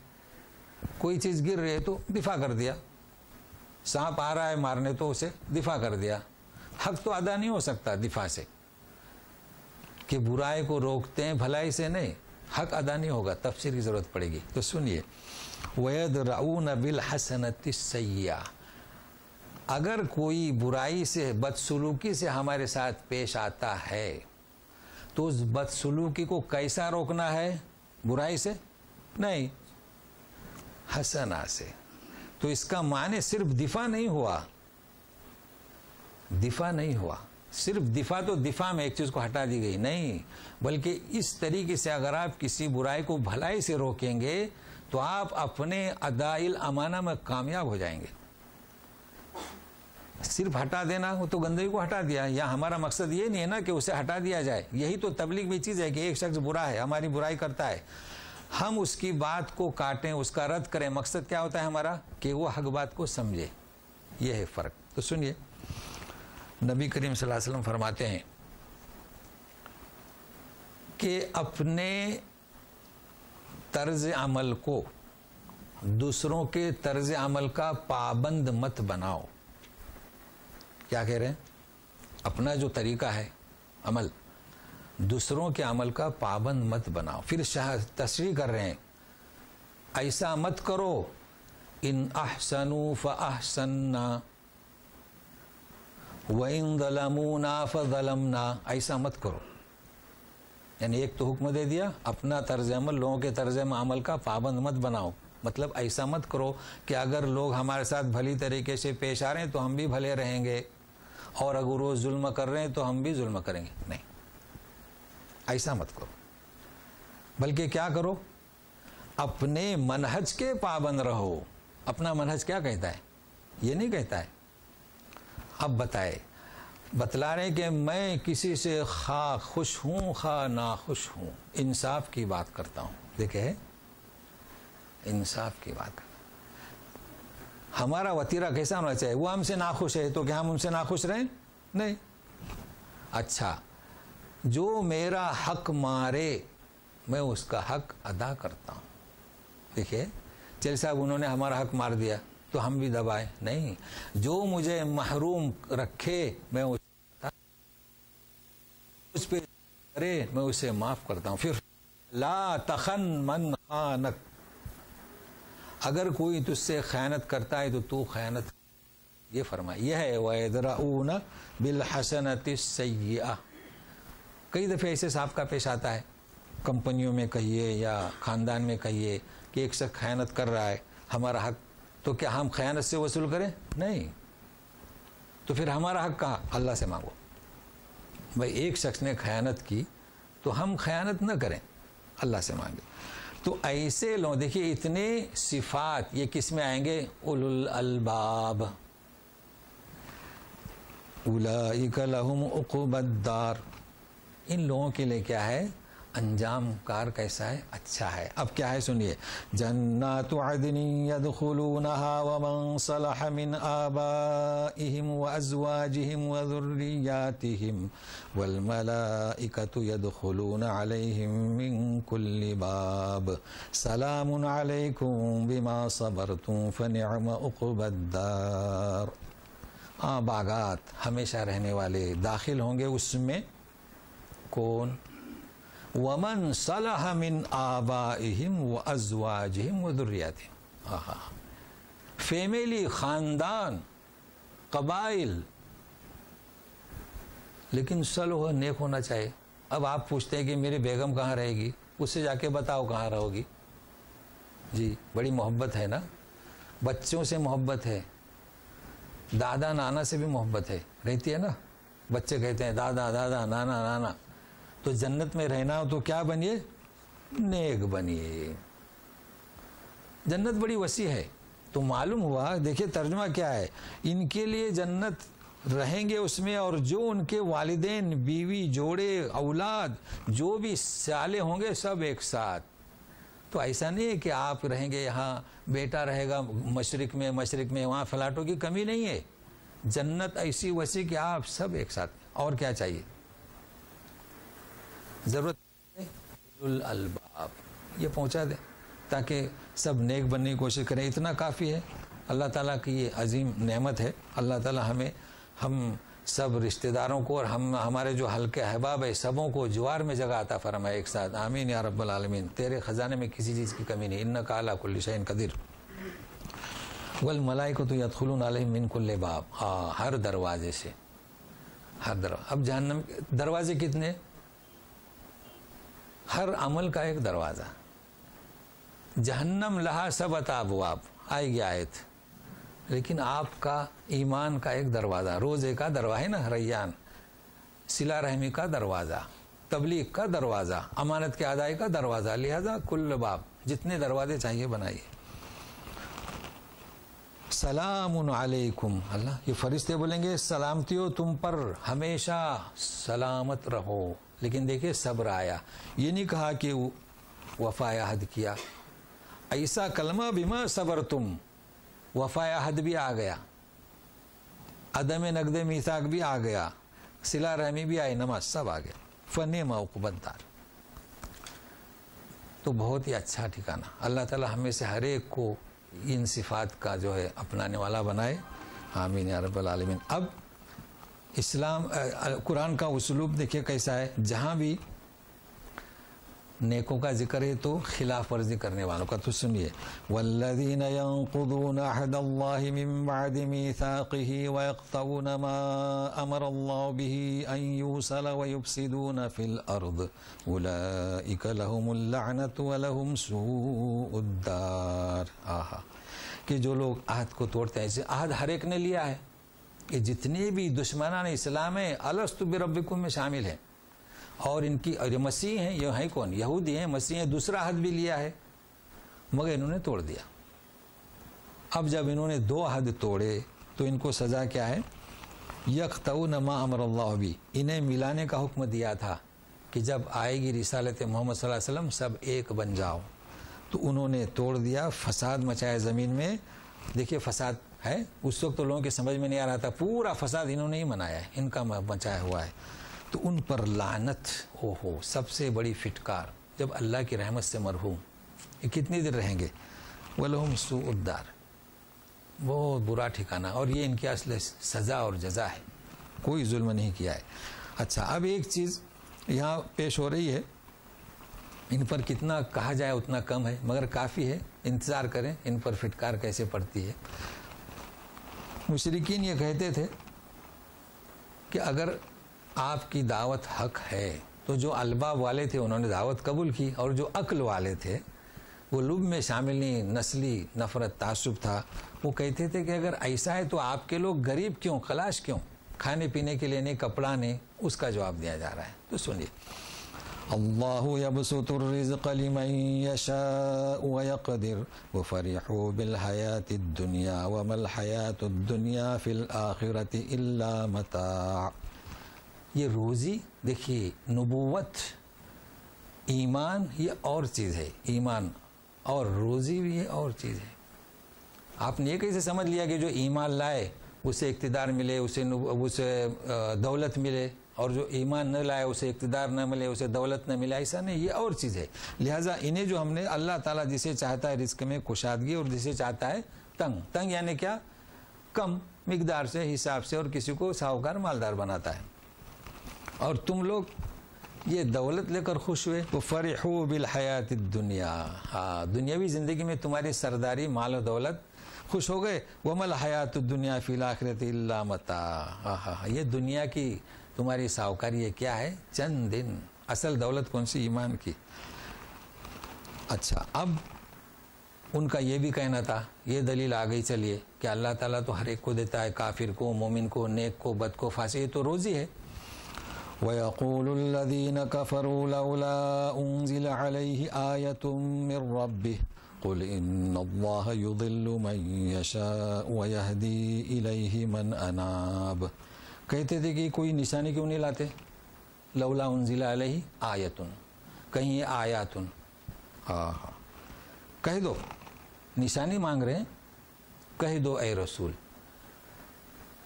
کوئی چیز گر رہی ہے تو دفاع کر دیا. سانپ آ رہا ہے مارنے تو اسے دفاع کر دیا. حق تو ادا نہیں ہو سکتا دفاع سے. کہ برائی کو روکتے ہیں بھلائی سے نہیں، حق ادا نہیں ہوگا، تفسیر کی ضرورت پڑے گی. تو سنیے، وَيَدْرَعُونَ بِالْحَسَنَةِ السَّيِّئَةَ، اگر کوئی برائی سے بدسلوکی سے ہمارے ساتھ پیش آتا ہے تو اس بدسلوکی کو کیسا روکنا ہے؟ برائی سے نہیں، حسنہ سے. تو اس کا معنی صرف دفاع نہیں ہوا، دفاع نہیں ہوا، صرف دفاع تو دفاع میں ایک چیز کو ہٹا دی گئی نہیں، بلکہ اس طریقے سے اگر آپ کسی برائی کو بھلائی سے روکیں گے تو آپ اپنے اداء الامانہ میں کامیاب ہو جائیں گے. صرف ہٹا دینا، وہ تو گندگی کو ہٹا دیا. یا ہمارا مقصد یہ نہیں ہے نا کہ اسے ہٹا دیا جائے، یہی تو تبلیغ میں چیز ہے کہ ایک شخص برا ہے، ہماری برائی کرتا ہے، ہم اس کی بات کو کاٹیں، اس کا رد کریں. مقصد کیا ہوتا ہے ہمارا؟ کہ وہ حق بات کو سمجھے. یہ ہے فرق. تو سنیے، نبی کریم صلی اللہ علیہ وسلم فرماتے ہیں کہ اپنے طرز عمل کو دوسروں کے طرز عمل کا پابند مت بناؤ. کیا کہہ رہے ہیں؟ اپنا جو طریقہ ہے عمل، دوسروں کے عمل کا پابند مت بناؤ. پھر تشریح کر رہے ہیں، ایسا مت کرو، ان احسنوا فاحسننا وَإِن ظَلَمُونَا فَظَلَمْنَا، ایسا مت کرو. یعنی ایک تو حکم دے دیا، اپنا طرز عمل لوگوں کے طرز عمل کا پابند مت بناؤ. مطلب ایسا مت کرو کہ اگر لوگ ہمارے ساتھ بھلی طریقے سے پیش آ رہے ہیں تو ہم بھی بھلے رہیں گے، اور اگر وہ ظلم کر رہے ہیں تو ہم بھی ظلم کریں گے. نہیں، ایسا مت کرو. بلکہ کیا کرو؟ اپنے منہج کے پابند رہو. اپنا منہج کیا کہتا ہے؟ یہ نہیں کہتا ہے. اب بتلا رہے کہ میں کسی سے خواہ خوش ہوں خواہ ناخوش ہوں، انصاف کی بات کرتا ہوں. دیکھیں، انصاف کی بات کرتا ہوں. ہمارا وتیرہ کیسا ہونا چاہیے؟ وہ ہم سے ناخوش ہے تو کیا ہم ان سے ناخوش رہیں؟ نہیں. اچھا، جو میرا حق مارے میں اس کا حق ادا کرتا ہوں. دیکھیے، چل صاحب انہوں نے ہمارا حق مار دیا تو ہم بھی دبائے نہیں. جو مجھے محروم رکھے میں اس پہ کرے میں اسے معاف کرتا ہوں. پھر لا تخن من خانک، اگر کوئی تجھ سے خیانت کرتا ہے تو تو خیانت. یہ فرمایا، یہ ہے وَيَدْرَعُونَ بِالْحَسَنَةِ السَّيِّئَةِ. کئی دفعہ ایسے صاحب کا پیش آتا ہے، کمپنیوں میں کہیے یا خاندان میں کہیے کہ ایک شخص خیانت کر رہا ہے، ہمارا حق، تو کیا ہم خیانت سے وصول کریں؟ نہیں. تو پھر ہمارا حق کہاں؟ اللہ سے مانگو. بھائی ایک شخص نے خیانت کی تو ہم خیانت نہ کریں، اللہ سے مانگیں. تو ایسے لوگ دیکھیے، اتنے صفات یہ کس میں آئیں گے؟ اولو الالباب، اولئک لہم عقبی الدار. ان لوگوں کے لیے کیا ہے؟ انجام کار کیسا ہے؟ اچھا ہے. اب کیا ہے سنیے، جنات عدن يدخلونها ومن صلح من آبائهم وأزواجهم وذرياتهم والملائكة يدخلون عليهم من كل باب سلام عليكم بما صبرتم فنعم عقبى الدار. باغات ہمیشہ رہنے والے داخل ہوں گے اس میں. کون؟ ومن صلح من آبائهم وازواجهم وذریاتهم. فیملی، خاندان، قبائل، لیکن صلح نیک ہونا چاہیے. اب آپ پوچھتے ہیں کہ میری بیگم کہاں رہے گی؟ اس سے جا کے بتاؤ کہاں رہو گی. جی بڑی محبت ہے نا، بچوں سے محبت ہے، دادا نانا سے بھی محبت ہے، رہتی ہے نا. بچے کہتے ہیں دادا دادا نانا نانا. تو جنت میں رہنا ہو تو کیا بنیے؟ نیک بنیے. جنت بڑی وسیع ہے. تو معلوم ہوا، دیکھیے ترجمہ کیا ہے، ان کے لیے جنت رہیں گے اس میں، اور جو ان کے والدین، بیوی، جوڑے، اولاد جو بھی صالح ہوں گے سب ایک ساتھ. تو ایسا نہیں ہے کہ آپ رہیں گے یہاں، بیٹا رہے گا مشرق میں وہاں فلاٹوں کی کمی نہیں ہے. جنت ایسی وسیع کہ آپ سب ایک ساتھ. اور کیا چاہیے؟ ضرورت الالباب یہ پہنچا دیں تاکہ سب نیک بننے کی کوشش کریں. اتنا کافی ہے. اللہ تعالیٰ کی یہ عظیم نعمت ہے. اللہ تعالیٰ ہم سب رشتہ داروں کو اور ہمارے جو حلقے احباب ہے سبوں کو جوار میں جگہ عطا فرمائے ایک ساتھ. آمین یا رب العالمین. تیرے خزانے میں کسی چیز کی کمی نہیں. انک علی کل شیء قدیر. والملائکۃ یدخلون علیہم من کل باب. ہر دروازے سے، ہر دروازے. اب جہنم دروازے کتنے؟ ہر عمل کا ایک دروازہ. جہنم لہا سبعۃ ابواب آئے گی آیت، لیکن آپ کا ایمان کا ایک دروازہ، روزے کا دروازہ ہے نا ریان، صلہ رحمی کا دروازہ، تبلیغ کا دروازہ، امانت کے ادائی کا دروازہ. لہذا کل باب، جتنے دروازے چاہیے بنائیے. سلام علیکم. اللہ یہ فرشتے بولیں گے سلامتی ہو تم پر، ہمیشہ سلامت رہو. لیکن دیکھیں صبر آیا، یہ نہیں کہا کہ وفا عہد کیا. ایسا کلمہ بما صبر تم، وفا عہد بھی آ گیا، عدم نقد میثاق بھی آ گیا، صلہ رحمی بھی آئی، نماز سب آ گیا. فنعم عقبی الدار. تو بہت ہی اچھا ٹھکانہ. اللہ تعالی ہمیں سے ہر ایک کو ان صفات کا جو ہے اپنانے والا بنائے. آمین یا رب العالمین. اب اسلام قرآن کا اسلوب دیکھیے کیسا ہے. جہاں بھی نیکوں کا ذکر ہے تو خلاف ورزی کرنے والوں کا تو سنیے. والذین ينقضون عہد اللہ من بعد میثاقہ ویقطعون ما امر اللہ به ان یوصل ویفسدون فی الارض اولئک لهم اللعنۃ ولهم سوء الدار. کہ جو لوگ عہد کو توڑتے ہیں، عہد ہر ایک نے لیا ہے. کہ جتنے بھی دشمنان اسلام ہیں الست بربکم میں شامل ہیں، اور ان کی اور مسیح ہیں، یہ ہیں کون؟ یہودی ہیں، مسیح ہیں. دوسرا عہد بھی لیا ہے مگر انہوں نے توڑ دیا. اب جب انہوں نے 2 عہد توڑے تو ان کو سزا کیا ہے؟ یقطعون ما امر اللہ بھی. انہیں ملانے کا حکم دیا تھا کہ جب آئے گی رسالت محمد صلی اللہ علیہ وسلم سب ایک بن جاؤ. تو انہوں نے توڑ دیا، فساد مچایا زمین میں. دیکھیے فساد ہے، اس وقت تو لوگوں کے سمجھ میں نہیں آ رہا تھا. پورا فساد انہوں نے ہی منایا ہے، ان کا مچایا ہوا ہے. تو ان پر لعنت. اوہو، سب سے بڑی فٹکار. جب اللہ کی رحمت سے مرحوم، یہ کتنی دیر رہیں گے؟ وَلَهُمْ سُوءُ الدَّارِ. بہت برا ٹھکانہ. اور یہ ان کی اصل سزا اور جزا ہے، کوئی ظلم نہیں کیا ہے. اچھا، اب ایک چیز یہاں پیش ہو رہی ہے. ان پر کتنا کہا جائے اتنا کم ہے، مگر کافی ہے. انتظار کریں ان پر فٹکار کیسے پڑتی ہے. مشرکین یہ کہتے تھے کہ اگر آپ کی دعوت حق ہے تو جو الباب والے تھے انہوں نے دعوت قبول کی، اور جو عقل والے تھے وہ لب میں شامل نہیں، نسلی نفرت تعصب تھا. وہ کہتے تھے کہ اگر ایسا ہے تو آپ کے لوگ غریب کیوں، خلاص کیوں، کھانے پینے کے لیے نہیں، کپڑا نہیں. اس کا جواب دیا جا رہا ہے. تو سنیے. اللہ یبسط الرزق لمن یشاء ویقدر وفرحوا بالحیاۃ الدنیا وما الحیاۃ الدنیا فی الآخرۃ الا متاع. یہ روزی دیکھیے، نبوت، ایمان یہ اور چیز ہے. ایمان اور روزی بھی یہ اور چیز ہے. آپ نے یہ کیسے سمجھ لیا کہ جو ایمان لائے اسے اقتدار ملے، اسے دولت ملے، اور جو ایمان نہ لائے اسے اقتدار نہ ملے، اسے دولت نہ ملے؟ ایسا نہیں، یہ اور چیز ہے. لہٰذا انہیں جو ہم نے اللہ تعالیٰ جسے چاہتا ہے رزق میں کشادگی، اور جسے چاہتا ہے تنگ یعنی کیا؟ کم مقدار سے، حساب سے، اور کسی کو ساہوکار مالدار بناتا ہے. اور تم لوگ یہ دولت لے کر خوش ہوئے. وَفَرِحُوا بِالْحَيَاةِ الدُّنْيَا. دنیاوی زندگی میں تمہاری سرداری، مال و دولت، خوش ہو گئے. وَمَا الْحَيَاةُ الدُّنْيَا فِي الْآخِرَةِ إِلَّا مَتَاع. یہ دنیا کی تمہاری ساہوکاری یہ کیا ہے؟ چند دن. اصل دولت کون سی؟ ایمان کی. اچھا، اب ان کا یہ بھی کہنا تھا، یہ دلیل آ گئی. چلیے کہ اللہ تعالیٰ تو ہر ایک کو دیتا ہے، کافر کو، مومن کو، نیک کو، بد کو، فاسق. یہ تو روزی ہے. وَيَقُولُ الَّذِينَ كَفَرُوا لَوْلَا أُنزِلَ عَلَيْهِ آيَةٌ مِّن رَّبِّهِ قُلْ إِنَّ اللَّهَ يُضِلُّ مَن يَشَاءُ وَيَهْدِي إِلَيْهِ مَنْ أَنَابَ. کہتے تھے کہ کوئی نشانی کیوں نہیں لاتے؟ لولا انزل علیہ آیتن، کہیں یہ آیاتن. کہہ دو، نشانی مانگ رہے ہیں، کہہ دو اے رسول.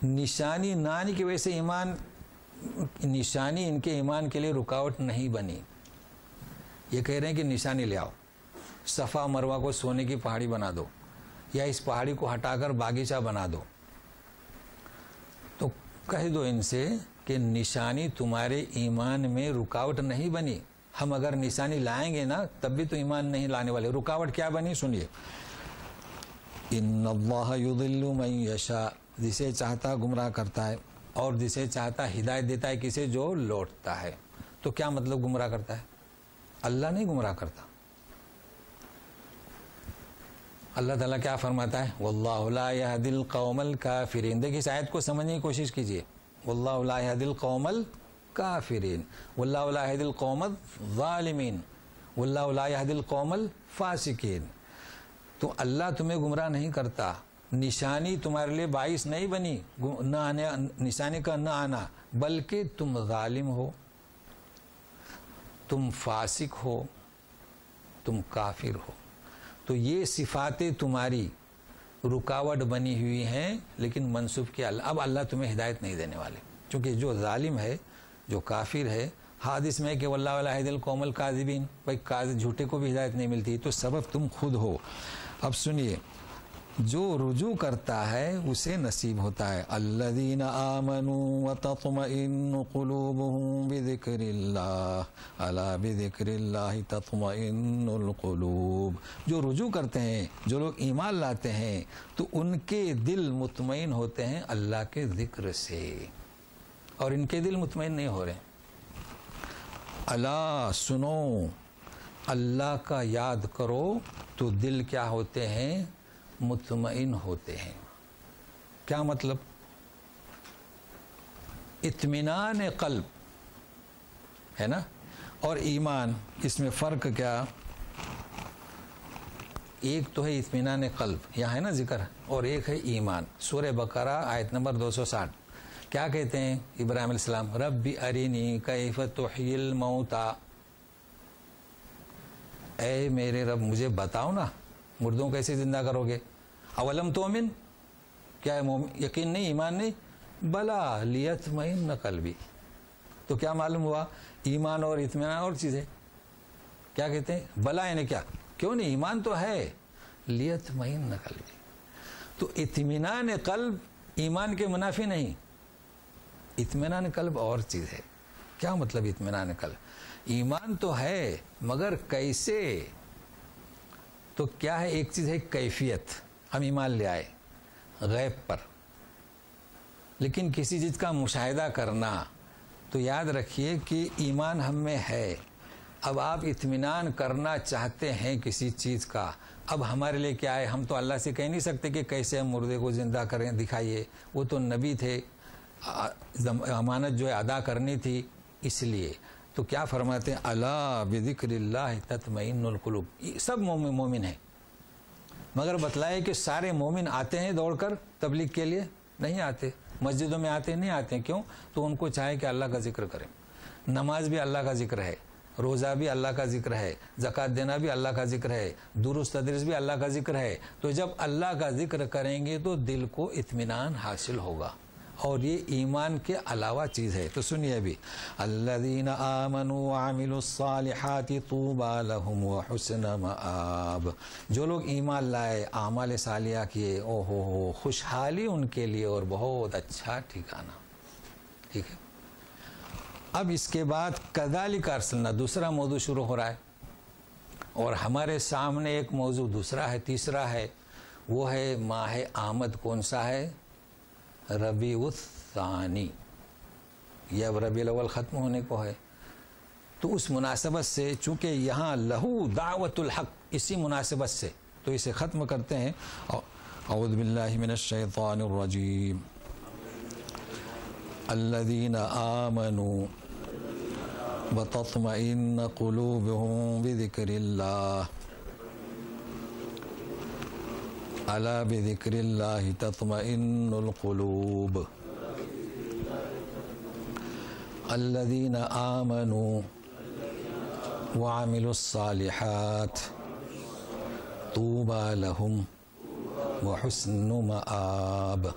نشانی نہ آنے کی وجہ سے ایمان، نشانی ان کے ایمان کے لیے رکاوٹ نہیں بنی. یہ کہہ رہے ہیں کہ نشانی لے آؤ، صفا مروہ کو سونے کی پہاڑی بنا دو، یا اس پہاڑی کو ہٹا کر باغیچہ بنا دو. تو کہہ دو ان سے کہ نشانی تمہارے ایمان میں رکاوٹ نہیں بنی. ہم اگر نشانی لائیں گے نا تب بھی تو ایمان نہیں لانے والے. رکاوٹ کیا بنی سنیے. ان اللہ یضل من یشاء، جسے چاہتا گمراہ کرتا ہے اور جسے چاہتا ہدایت دیتا ہے. کسے؟ جو لوٹتا ہے. تو کیا مطلب گمراہ کرتا ہے؟ اللہ نہیں گمراہ کرتا. اللہ تعالیٰ کیا فرماتا ہے؟ واللہ لا یہدی القوم الکافرین. دیکھیے اس آیت کو سمجھنے کی کوشش کیجیے. واللہ لا یہدی القوم الکافرین، واللہ لا یہدی القوم الظالمین، واللہ لا یہدی القوم الفاسقین. تو اللہ تمہیں گمراہ نہیں کرتا. نشانی تمہارے لیے باعث نہیں بنی نہ آنے، نشانی کا نہ آنا، بلکہ تم ظالم ہو، تم فاسق ہو، تم کافر ہو. تو یہ صفاتیں تمہاری رکاوٹ بنی ہوئی ہیں، لیکن منسوب کیا اللہ. اب اللہ تمہیں ہدایت نہیں دینے والے، کیونکہ جو ظالم ہے، جو کافر ہے، حادث میں کہ واللہ لا یہدی القوم الکاذبین، بھائی کاذب جھوٹے کو بھی ہدایت نہیں ملتی. تو سبب تم خود ہو. اب سنیے، جو رجوع کرتا ہے اسے نصیب ہوتا ہے. الذین آمنوا وتطمئن قلوبهم بذکر اللہ الا بذکر اللہ تطمئن القلوب. جو رجوع کرتے ہیں، جو لوگ ایمان لاتے ہیں، تو ان کے دل مطمئن ہوتے ہیں اللہ کے ذکر سے، اور ان کے دل مطمئن نہیں ہو رہے. الا سنو، اللہ کا یاد کرو تو دل کیا ہوتے ہیں؟ مطمئن ہوتے ہیں. کیا مطلب؟ اطمینان قلب ہے نا اور ایمان، اس میں فرق کیا؟ ایک تو ہے اطمینان قلب، یہاں ہے نا ذکر، اور ایک ہے ایمان. سورہ بقرہ آیت نمبر 260 کیا کہتے ہیں ابراہیم علیہ السلام؟ رب ارینی کیف تحیی الموتى، اے میرے رب مجھے بتاؤ نا مردوں کیسے زندہ کرو گے. اولم تؤمن، کیا یقین نہیں، ایمان نہیں؟ بلا لیطمئن قلبی. تو کیا معلوم ہوا؟ ایمان اور اطمینان اور چیزیں. کیا کہتے ہیں؟ بلا یعنی کیا؟ کیوں نہیں، ایمان تو ہے. لیطمئن قلبی، تو اطمینان قلب ایمان کے منافی نہیں. اطمینان قلب اور چیز ہے. کیا مطلب اطمینان قلب؟ ایمان تو ہے مگر کیسے؟ تو کیا ہے؟ ایک چیز ہے کیفیت، ہم ایمان لے آئے غیب پر، لیکن کسی چیز کا مشاہدہ کرنا. تو یاد رکھیے کہ ایمان ہم میں ہے. اب آپ اطمینان کرنا چاہتے ہیں کسی چیز کا. اب ہمارے لیے کیا ہے؟ ہم تو اللہ سے کہہ نہیں سکتے کہ کیسے ہم مردے کو زندہ کریں، دکھائیے. وہ تو نبی تھے، امانت جو ہے ادا کرنی تھی. اس لیے تو کیا فرماتے ہیں؟ الا بذکر اللہ تطمئن القلوب. سب مومن ہیں، مگر بتلائے کہ سارے مومن آتے ہیں دوڑ کر تبلیغ کے لیے؟ نہیں آتے. مسجدوں میں آتے نہیں آتے. کیوں؟ تو ان کو چاہے کہ اللہ کا ذکر کریں. نماز بھی اللہ کا ذکر ہے، روزہ بھی اللہ کا ذکر ہے، زکوٰۃ دینا بھی اللہ کا ذکر ہے، درس تدریس بھی اللہ کا ذکر ہے. تو جب اللہ کا ذکر کریں گے تو دل کو اطمینان حاصل ہوگا، اور یہ ایمان کے علاوہ چیز ہے. تو سنیے بھی، الذین آمنوا وعملوا الصالحات طوبی لہم وحسن مآب. جو لوگ ایمان لائے، اعمال صالحہ کیے، او ہو خوشحالی ان کے لیے اور بہت اچھا ٹھکانہ. ٹھیک ہے. اب اس کے بعد کذالک ارسلنا، دوسرا موضوع شروع ہو رہا ہے، اور ہمارے سامنے ایک موضوع دوسرا ہے، تیسرا ہے. وہ ہے ماہ آمد. کون سا ہے؟ ربیع الثانی. یہ اب ربیع الاول ختم ہونے کو ہے. تو اس مناسبت سے، چونکہ یہاں لہو دعوت الحق، اسی مناسبت سے تو اسے ختم کرتے ہیں. اعوذ باللہ من الشیطان الرجیم. الذین آمنوا وتطمئن قلوبهم بذکر اللہ الا بذکر اللہ تطمئن القلوب. الذین آمنوا وعملوا الصالحات طوبی لہم وحسن مآب.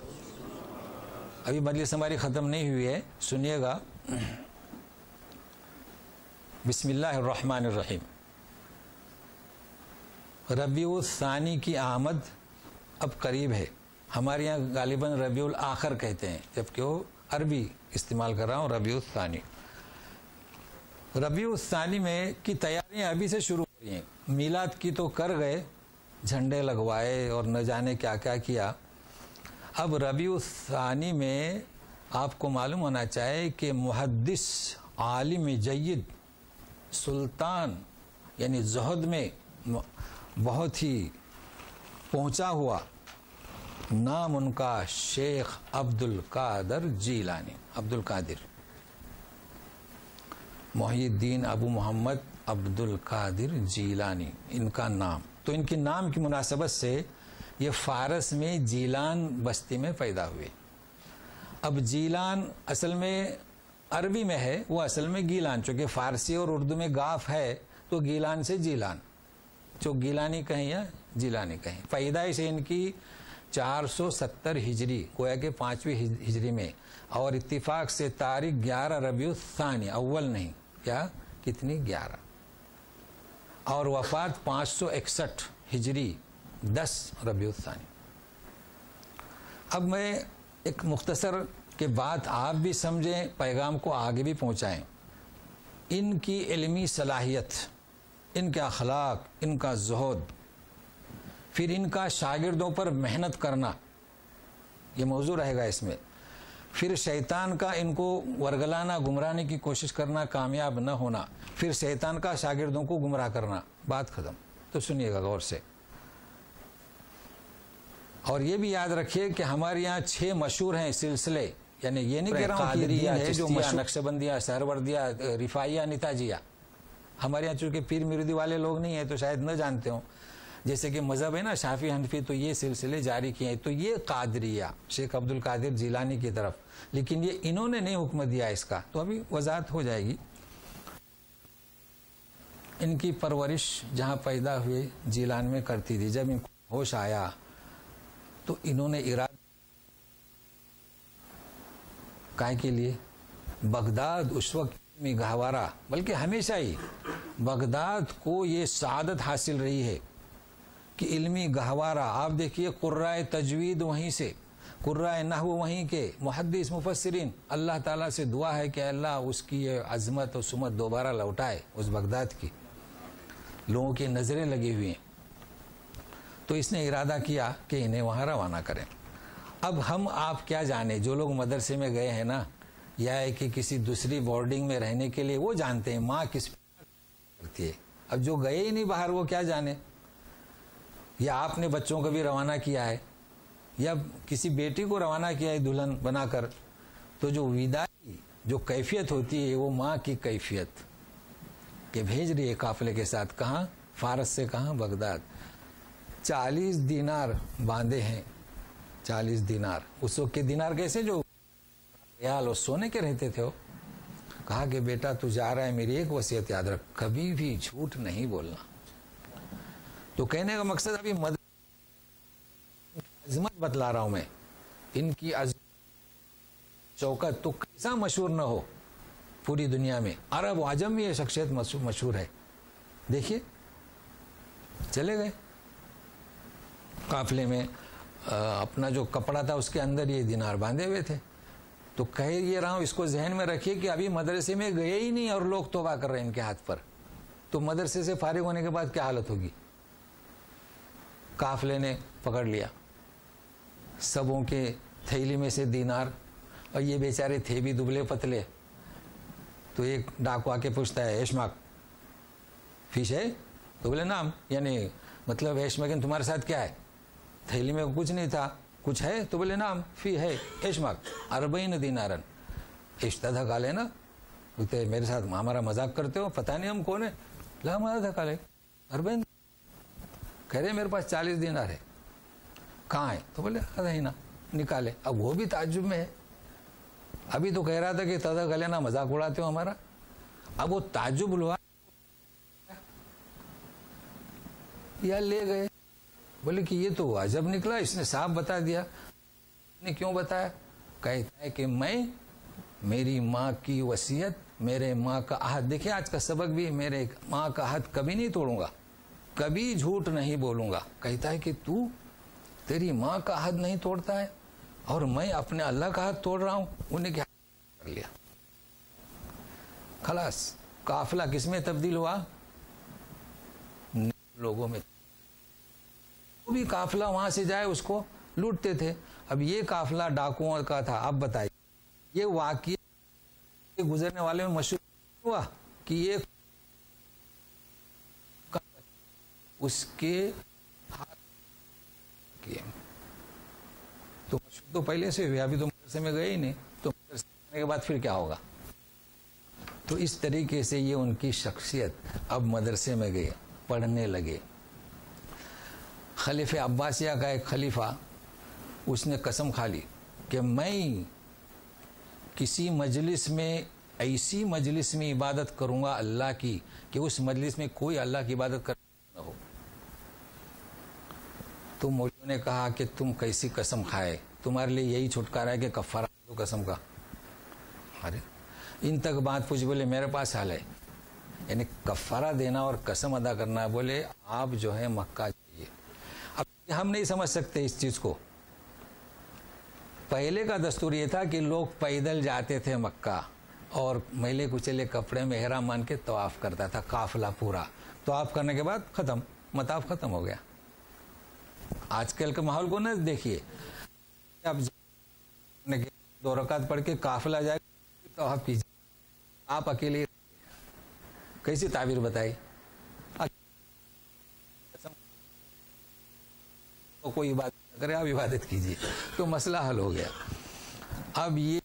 ابھی مجلس ہماری ختم نہیں ہوئی ہے، سنیے گا. بسم اللہ الرحمن الرحیم. ربیع الثانی کی آمد اب قریب ہے. ہمارے یہاں غالباً ربیع الاخر کہتے ہیں، جبکہ وہ عربی استعمال کر رہا ہوں، ربیع الثانی۔ ربیع الثانی میں کی تیاریاں ابھی سے شروع ہو رہی ہیں۔ میلاد کی تو کر گئے، جھنڈے لگوائے اور نہ جانے کیا کیا کیا۔ اب ربیع الثانی میں آپ کو معلوم ہونا چاہیے کہ محدث، عالم جید، سلطان یعنی زہد میں بہت ہی پہنچا ہوا، نام ان کا شیخ عبد القادر جیلانی، عبد القادر، محی الدین ابو محمد عبد القادر جیلانی ان کا نام۔ تو ان کے نام کی مناسبت سے یہ فارس میں جیلان بستی میں پیدا ہوئے۔ اب جیلان اصل میں عربی میں ہے، وہ اصل میں گیلان، چونکہ فارسی اور اردو میں گاف ہے تو گیلان سے جیلان، جو گیلانی کہیں یا جیلانی کہیں۔ پیدائش ان کی 470 ہجری، گویا کہ 5ویں ہجری میں، اور اتفاق سے تاریخ 11 ربیع الثانی، اول نہیں، کیا کتنی 11، اور وفات 561 ہجری 10 ربیع الثانی۔ اب میں ایک مختصر کے بات آپ بھی سمجھیں، پیغام کو آگے بھی پہنچائیں۔ ان کی علمی صلاحیت، ان کے اخلاق، ان کا زہد، پھر ان کا شاگردوں پر محنت کرنا، یہ موضوع رہے گا اس میں۔ پھر شیطان کا ان کو ورگلانا، گمراہنے کی کوشش کرنا، کامیاب نہ ہونا، پھر شیطان کا شاگردوں کو گمراہ کرنا۔ بات ختم۔ تو سنیے گا غور سے، اور یہ بھی یاد رکھیے کہ ہمارے یہاں 6 مشہور ہیں سلسلے، یعنی یہ نہیں کہہ رہا ہوں قادریہ ہے جو نقشبندیہ، سہروردیہ، رفاعیہ، نتاجیہ۔ ہمارے یہاں چونکہ پیر مریدی والے لوگ نہیں ہیں تو شاید نہ جانتے ہوں، جیسے کہ مذہب ہے نا شافعی حنفی، تو یہ سلسلے جاری کیے ہیں۔ تو یہ قادریہ شیخ عبد القادر جیلانی کی طرف، لیکن یہ انہوں نے نہیں حکم دیا اس کا، تو ابھی وضاحت ہو جائے گی۔ ان کی پرورش جہاں پیدا ہوئے جیلان میں کرتی تھی۔ جب ان کو ہوش آیا تو انہوں نے ارادہ کائے کے لیے بغداد اس وقت میں گہوارہ، بلکہ ہمیشہ ہی بغداد کو یہ سعادت حاصل رہی ہے کہ علمی گہوارہ۔ آپ دیکھیے قرائے تجوید وہیں سے، قرائے نحو وہیں کے، محدث مفسرین، اللہ تعالیٰ سے دعا ہے کہ اللہ اس کی یہ عظمت و سمت دوبارہ لوٹائے اس بغداد کی۔ لوگوں کی نظریں لگی ہوئی ہیں، تو اس نے ارادہ کیا کہ انہیں وہاں روانہ کریں۔ اب ہم آپ کیا جانے، جو لوگ مدرسے میں گئے ہیں نا، یا کہ کسی دوسری بورڈنگ میں رہنے کے لیے، وہ جانتے ہیں ماں کس کرتی ہے۔ اب جو گئے ہی نہیں باہر، وہ کیا جانے۔ یا آپ نے بچوں کو بھی روانہ کیا ہے، یا کسی بیٹی کو روانہ کیا ہے دلہن بنا کر، تو جو وداعی جو کیفیت ہوتی ہے وہ ماں کی کیفیت کہ بھیج رہی ہے قافلے کے ساتھ، کہاں؟ فارس سے، کہاں؟ بغداد۔ 40 دینار باندھے ہیں، 40 دینار۔ اس وقت کے دینار کیسے، جو ریال اور سونے کے رہتے تھے۔ وہ کہا کہ بیٹا تو جا رہا ہے، میری ایک وصیت یاد رکھ، کبھی بھی جھوٹ نہیں بولنا۔ تو کہنے کا مقصد ابھی عظمت بتلا رہا ہوں میں، ان کی عظمت، چوکت تو کیسا مشہور نہ ہو پوری دنیا میں، عرب و عجم میں یہ شخصیت مشہور ہے۔ دیکھیے چلے گئے قافلے میں، اپنا جو کپڑا تھا اس کے اندر یہ دینار باندھے ہوئے تھے۔ تو کہہ یہ رہا ہوں، اس کو ذہن میں رکھیے کہ ابھی مدرسے میں گئے ہی نہیں اور لوگ توبہ کر رہے ہیں ان کے ہاتھ پر، تو مدرسے سے فارغ ہونے کے بعد کیا حالت ہوگی۔ قافلے نے پکڑ لیا، سبوں کے تھیلی میں سے دینار، اور یہ بیچارے تھے بھی دبلے پتلے۔ تو ایک ڈاکو آ کے پوچھتا ہے، ایشماک فیش ہے؟ تو بولے نام، یعنی مطلب ایشماکن تمہارے ساتھ کیا ہے؟ تھیلی میں کچھ نہیں تھا، کچھ ہے؟ تو بولے نام، فی ہے ایشماک 40 دینارن۔ اشتہ دھکا لینا، بولتے میرے ساتھ ہمارا مذاق کرتے ہو، پتہ نہیں ہم کون ہیں، لا ہمارا دھکا لے 40۔ کہہ رہے میرے پاس 40 دینار ہے، کہاں ہے؟ تو بولے آدھا ہی نا، نکالے۔ اب وہ بھی تعجب میں ہے، ابھی تو کہہ رہا تھا کہ تازہ گلے نا مذاق اڑاتے ہو ہمارا۔ اب وہ تعجب ہوا یا لے گئے، بولے کہ یہ تو عجب نکلا، اس نے صاحب بتا دیا۔ نے کیوں بتایا؟ کہتا ہے کہ میں میری ماں کی وصیت، میرے ماں کا عہد، دیکھیں آج کا سبق بھی، میرے ماں کا عہد کبھی نہیں توڑوں گا، کبھی جھوٹ نہیں بولوں گا۔ کہتا ہے کہ تو تیری ماں کا عہد نہیں توڑتا ہے، اور میں اپنے اللہ کا ہاتھ توڑ رہا ہوں. انہیں کیا کر لیا؟ خلاص. قافلہ کس میں تبدیل ہوا؟ لوگوں میں. وہ بھی قافلہ وہاں سے جائے اس کو لوٹتے تھے. اب یہ قافلہ ڈاکوؤں کا تھا. اب بتائیے یہ واقعہ گزرنے والے میں مشہور ہوا کہ یہ اس کے ہاتھ کیے. تو مشہور تو پہلے سے ہوئی. ابھی تو مدرسے میں گئے ہی نہیں. تو مدرسے کے بعد پھر کیا ہوگا؟ تو اس طریقے سے یہ ان کی شخصیت. اب مدرسے میں گئے, پڑھنے لگے. خلیفہ عباسیہ کا ایک خلیفہ, اس نے قسم کھا لی کہ میں کسی مجلس میں, ایسی مجلس میں عبادت کروں گا اللہ کی کہ اس مجلس میں کوئی اللہ کی عبادت کر نہ ہو. تو مولویوں نے کہا کہ تم کیسی قسم کھائے, تمہارے لیے یہی چھٹکارا ہے کہ کفارہ دو قسم کا. ارے ان تک بات پوچھ. بولے میرے پاس حل ہے. یعنی کفارہ دینا اور قسم ادا کرنا. بولے آپ جو ہے مکہ جائیے. اب ہم نہیں سمجھ سکتے اس چیز کو. پہلے کا دستور یہ تھا کہ لوگ پیدل جاتے تھے مکہ اور میلے کچلے کپڑے میں احرام مان کے طواف کرتا تھا قافلہ پورا. طواف کرنے کے بعد ختم, مطاف ختم ہو گیا. آج کل کے ماحول کو نہ دیکھیے. اب 2 رکعت پڑھ کے قافلہ جائے طواف کیجیے. آپ اکیلے کیسی تعبیر بتائی؟ کوئی عبادت نہ کرے, آپ عبادت کیجیے. تو مسئلہ حل ہو گیا. اب یہ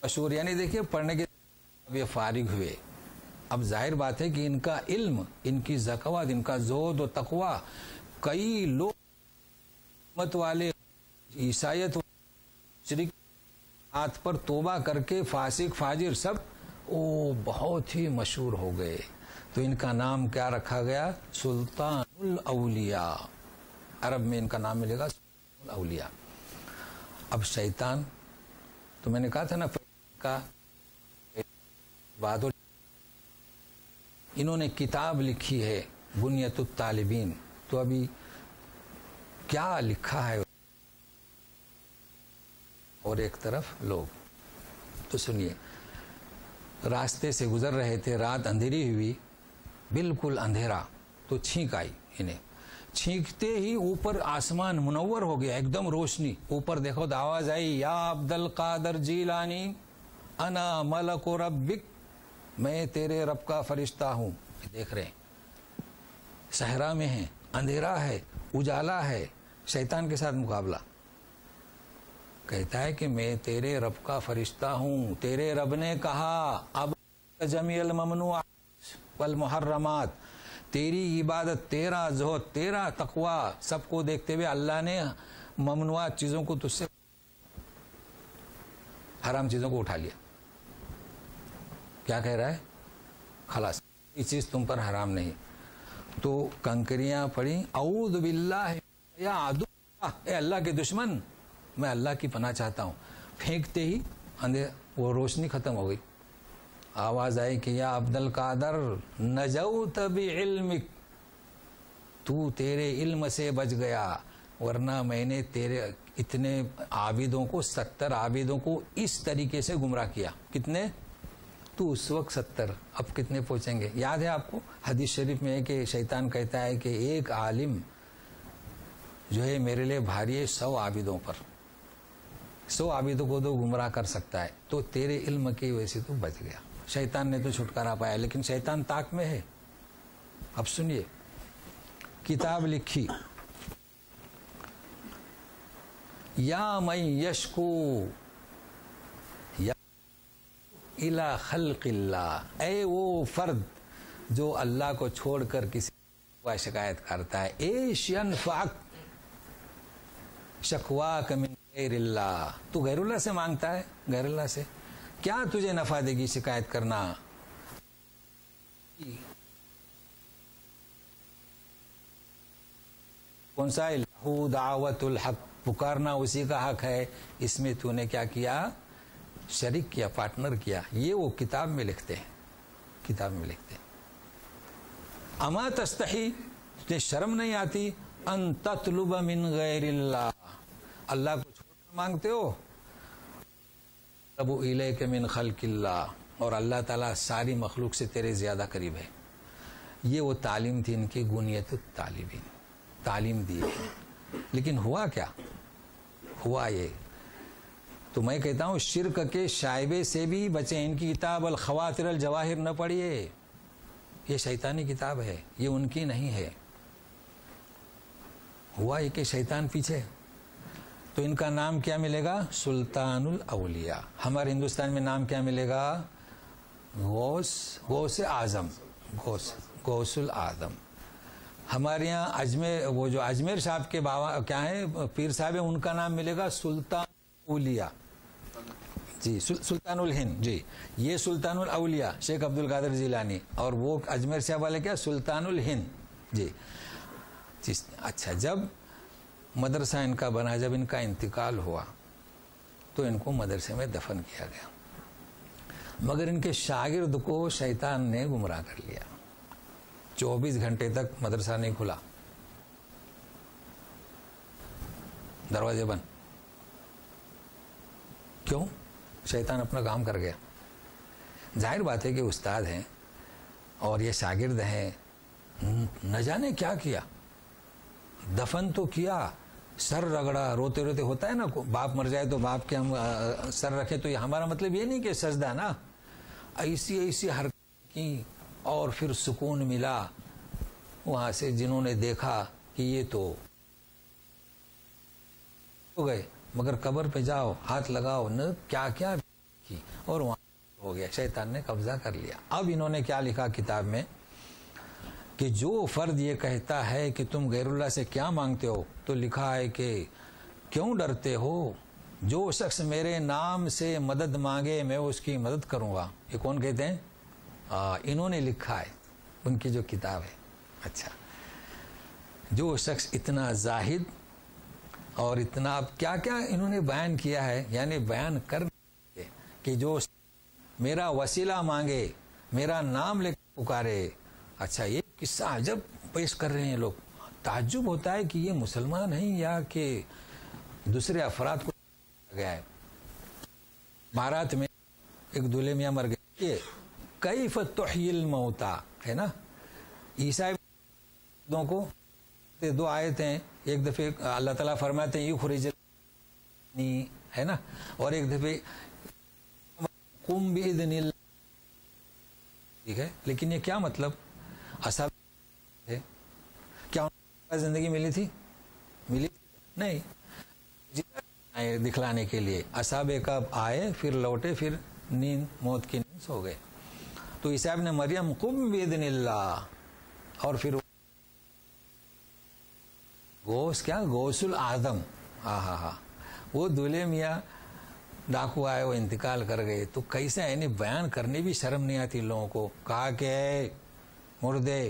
مشہور, یعنی دیکھیے پڑھنے کے اب یہ فارغ ہوئے. اب ظاہر بات ہے کہ ان کا علم, ان کی زکوٰۃ, ان کا زہد و تقویٰ, کئی لوگ مت والے عیسائیت شرک ہاتھ پر توبہ کر کے فاسق فاجر سب بہت ہی مشہور ہو گئے. تو ان کا نام کیا رکھا گیا؟ سلطان الاولیاء. عرب میں ان کا نام ملے گا سلطان الاولیاء. اب شیطان, تو میں نے کہا تھا نا کا بات, انہوں نے کتاب لکھی ہے بنیت الطالبین. تو ابھی کیا لکھا ہے, اور ایک طرف لوگ. تو سنیے, راستے سے گزر رہے تھے, رات اندھیری ہوئی, بالکل اندھیرا. تو چھینک آئی انہیں. چھینکتے ہی اوپر آسمان منور ہو گیا, ایک دم روشنی. اوپر دیکھو تو آواز آئی, یا عبد القادر جیلانی انا ملک ربک, میں تیرے رب کا فرشتہ ہوں. دیکھ رہے ہیں صحرا میں ہیں, اندھیرا ہے, اجالا ہے, شیطان کے ساتھ مقابلہ. کہتا ہے کہ میں تیرے رب کا فرشتہ ہوں. تیرے رب نے کہا اب جمیع الممنوعات والمحرمات, تیری عبادت, تیرا زہد, تیرا تقویٰ سب کو دیکھتے ہوئے اللہ نے ممنوعات چیزوں کو تجھ سے, حرام چیزوں کو اٹھا لیا. کیا کہہ رہا ہے؟ خلاص یہ چیز تم پر حرام نہیں. تو کنکریاں پڑی, اعوذ باللہ یا عدو, اے اللہ کے دشمن, میں اللہ کی پناہ چاہتا ہوں. پھینکتے ہی وہ روشنی ختم ہو گئی. آواز آئی کہ یا عبد القادر نجوت بعلمک, تو تیرے علم سے بچ گیا, ورنہ میں نے تیرے اتنے عابدوں کو, 70 عابدوں کو اس طریقے سے گمراہ کیا. کتنے؟ تو اس وقت 70, اب کتنے پہنچیں گے؟ یاد ہے آپ کو حدیث شریف میں ہے کہ شیطان کہتا ہے کہ ایک عالم جو ہے میرے لیے بھاری ہے 100 عابدوں پر. 100 عابدوں کو تو گمراہ کر سکتا ہے. تو تیرے علم کی وجہ سے تو بچ گیا. شیطان نے تو چھٹکارا پایا, لیکن شیطان طاق میں ہے. اب سنیے, کتاب لکھی, یا من یشکو یا الی خلق اللہ, اے وہ فرد جو اللہ کو چھوڑ کر کسی کو شکایت کرتا ہے. ایش ینفعک شکواک من غیر اللہ, تو غیر اللہ سے مانگتا ہے, غیر اللہ سے کیا تجھے نفع دے گی شکایت کرنا؟ کون سا؟ لہو دعوت الحق, پکارنا اسی کا حق ہے. اس میں تو نے کیا کیا؟ شریک کیا, پارٹنر کیا. یہ وہ کتاب میں لکھتے ہیں, کتاب میں لکھتے ہیں. اما تستحی, تجھے شرم نہیں آتی ان تطلب من غیر اللہ, اللہ کو چھوڑ کر مانگتے ہو. ابو الیک من خلق اللہ, اور اللہ تعالیٰ ساری مخلوق سے تیرے زیادہ قریب ہے. یہ وہ تعلیم تھی ان کی, گنیت الطالبین, تعلیم دی ہے. لیکن ہوا کیا؟ ہوا یہ, تو میں کہتا ہوں شرک کے شائبے سے بھی بچیں. ان کی کتاب الخواطر الجواہر نہ پڑھیے, یہ شیطانی کتاب ہے, یہ ان کی نہیں ہے. ہوا یہ کہ شیطان پیچھے, تو ان کا نام کیا ملے گا؟ سلطان الاولیاء. ہمارے ہندوستان میں نام کیا ملے گا؟ غوث اعظم, غوث الاعظم. ہمارے یہاں اجمیر, وہ جو اجمیر صاحب کے بابا کیا ہیں, پیر صاحب ہیں, ان کا نام ملے گا سلطان اولیاء. جی سلطان الہند. جی یہ سلطان الاولیاء شیخ عبد القادر جیلانی, اور وہ اجمیر صاحب والے کیا سلطان الہند. جی اچھا, جب مدرسہ ان کا بنا, جب ان کا انتقال ہوا تو ان کو مدرسے میں دفن کیا گیا, مگر ان کے شاگرد کو شیطان نے گمراہ کر لیا. 24 گھنٹے تک مدرسہ نہیں کھلا, دروازے بند. کیوں؟ شیطان اپنا کام کر گیا. ظاہر بات ہے کہ استاد ہیں اور یہ شاگرد ہیں, نہ جانے کیا کیا, دفن تو کیا, سر رگڑا, روتے روتے ہوتا ہے نا, باپ مر جائے تو باپ کے ہم سر رکھے, تو یہ ہمارا مطلب یہ نہیں کہ سجدہ نا, ایسی حرکت کی, اور پھر سکون ملا وہاں سے. جنہوں نے دیکھا کہ یہ تو ہو گئے, مگر قبر پہ جاؤ, ہاتھ لگاؤ, نہ کیا کیا کی, اور وہاں ہو گیا, شیطان نے قبضہ کر لیا. اب انہوں نے کیا لکھا کتاب میں کہ جو فرد یہ کہتا ہے کہ تم غیر اللہ سے کیا مانگتے ہو, تو لکھا ہے کہ کیوں ڈرتے ہو, جو شخص میرے نام سے مدد مانگے میں اس کی مدد کروں گا. یہ کون کہتے ہیں؟ انہوں نے لکھا ہے, ان کی جو کتاب ہے. اچھا, جو شخص اتنا زاہد اور اتنا, اب کیا کیا انہوں نے بیان کیا ہے, یعنی بیان کر کہ جو میرا وسیلہ مانگے, میرا نام لے کر پکارے. اچھا, یہ قصہ عجب پیش کر رہے ہیں لوگ. تعجب ہوتا ہے کہ یہ مسلمان ہیں یا کہ دوسرے افراد کو گیا ہے. بھارت میں ایک دولہے میاں مر گئے, یہ کیف تحیی الموتا ہے نا. عیسائی کو 2 آیتیں ہیں, ایک دفعہ اللہ تعالیٰ فرماتے ہیں یخرج ہے نا, اور ایک دفعہ قم باذن اللہ. ٹھیک ہے, لیکن یہ کیا مطلب؟ اصحاب ہے کیا زندگی ملی تھی نہیں, دکھلانے کے لیے اصحاب کہف آئے, پھر لوٹے, پھر نیند, موت کی نیند سو گئے. تو عیسیٰ ابن مریم قم باذن اللہ, اور پھر غوث الاعظم. وہ دولہے میاں ڈاکو آئے, وہ انتقال کر گئے. تو کیسا, یعنی بیان کرنے بھی شرم نہیں آتی لوگوں کو. کہا کہ مردے,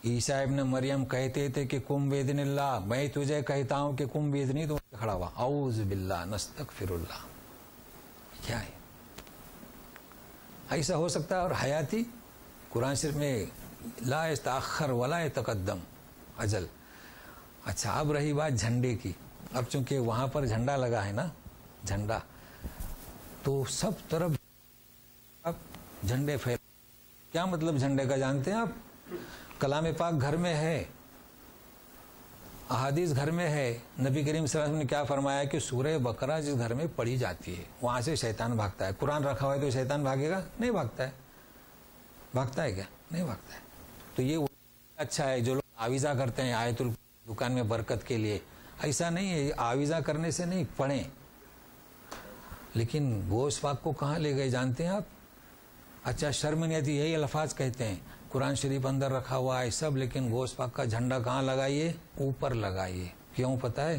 عیسیٰ ابن مریم کہتے تھے کہ کم باذن اللہ, میں تجھے کہتا ہوں کہ کم باذنی, تو کھڑا ہوا اعوذ باللہ نستغفر اللہ. کیا ہے ایسا ہو سکتا ہے؟ اور حیاتی قرآن شریف میں لا یتأخر ولا یتقدم اجل. اچھا, اب رہی بات جھنڈے کی. اب چونکہ وہاں پر جھنڈا لگا ہے نا, جھنڈا, تو سب طرف اب جھنڈے پھیل. کیا مطلب جھنڈے کا جانتے ہیں آپ؟ کلام پاک گھر میں ہے, احادیث گھر میں ہے. نبی کریم صلی اللہ علیہ وسلم نے کیا فرمایا کہ سورہ بقرہ جس گھر میں پڑھی جاتی ہے وہاں سے شیطان بھاگتا ہے. قرآن رکھا ہوا ہے تو شیطان بھاگے گا؟ نہیں بھاگتا ہے. بھاگتا ہے کیا؟ نہیں بھاگتا ہے. تو یہ اچھا ہے جو لوگ آویزہ کرتے ہیں آیت دکان میں برکت کے لیے, ایسا نہیں ہے. آویزہ کرنے سے نہیں, پڑھیں. لیکن غوث پاک کو کہاں لے گئے جانتے ہیں آپ؟ اچھا, شرم نہیں آتی, یہی الفاظ کہتے ہیں, قرآن شریف اندر رکھا ہوا ہے سب, لیکن غوث پاک کا جھنڈا کہاں لگائیے؟ اوپر لگائیے. کیوں پتہ ہے؟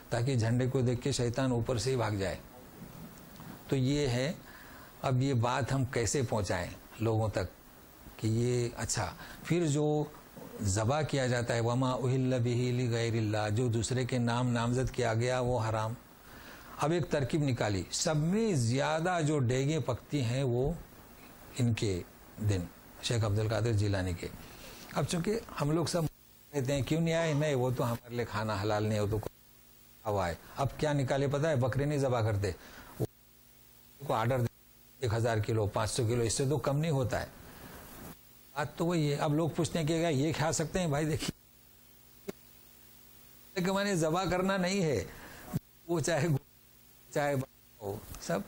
تاکہ جھنڈے کو دیکھ کے شیطان اوپر سے ہی بھاگ جائے. تو یہ ہے. اب یہ بات ہم کیسے پہنچائیں لوگوں تک کہ یہ اچھا, پھر جو ذبح کیا جاتا ہے وما اہل بہ لغیر اللہ, جو دوسرے کے نام نامزد کیا گیا وہ حرام. اب ایک ترکیب نکالی, سب میں زیادہ جو ڈیگیں پکتی ہیں وہ ان کے دن شیخ عبد القادر جیلانی کے. اب چونکہ ہم لوگ سب کہتے ہیں کیوں نہیں آئے, نہیں وہ تو ہمارے لیے کھانا حلال نہیں, وہ تو ہوا ہے. اب کیا نکالے پتا ہے, بکرے نہیں ذبح کرتے, کو آرڈر 1000 کلو 500 کلو, اس سے تو کم نہیں ہوتا ہے. بات تو وہی ہے. اب لوگ پوچھتے ہیں کہ یہ کھا سکتے ہیں, بھائی دیکھیے کہ میں نے ذبح کرنا نہیں ہے, وہ چاہے ہو سب.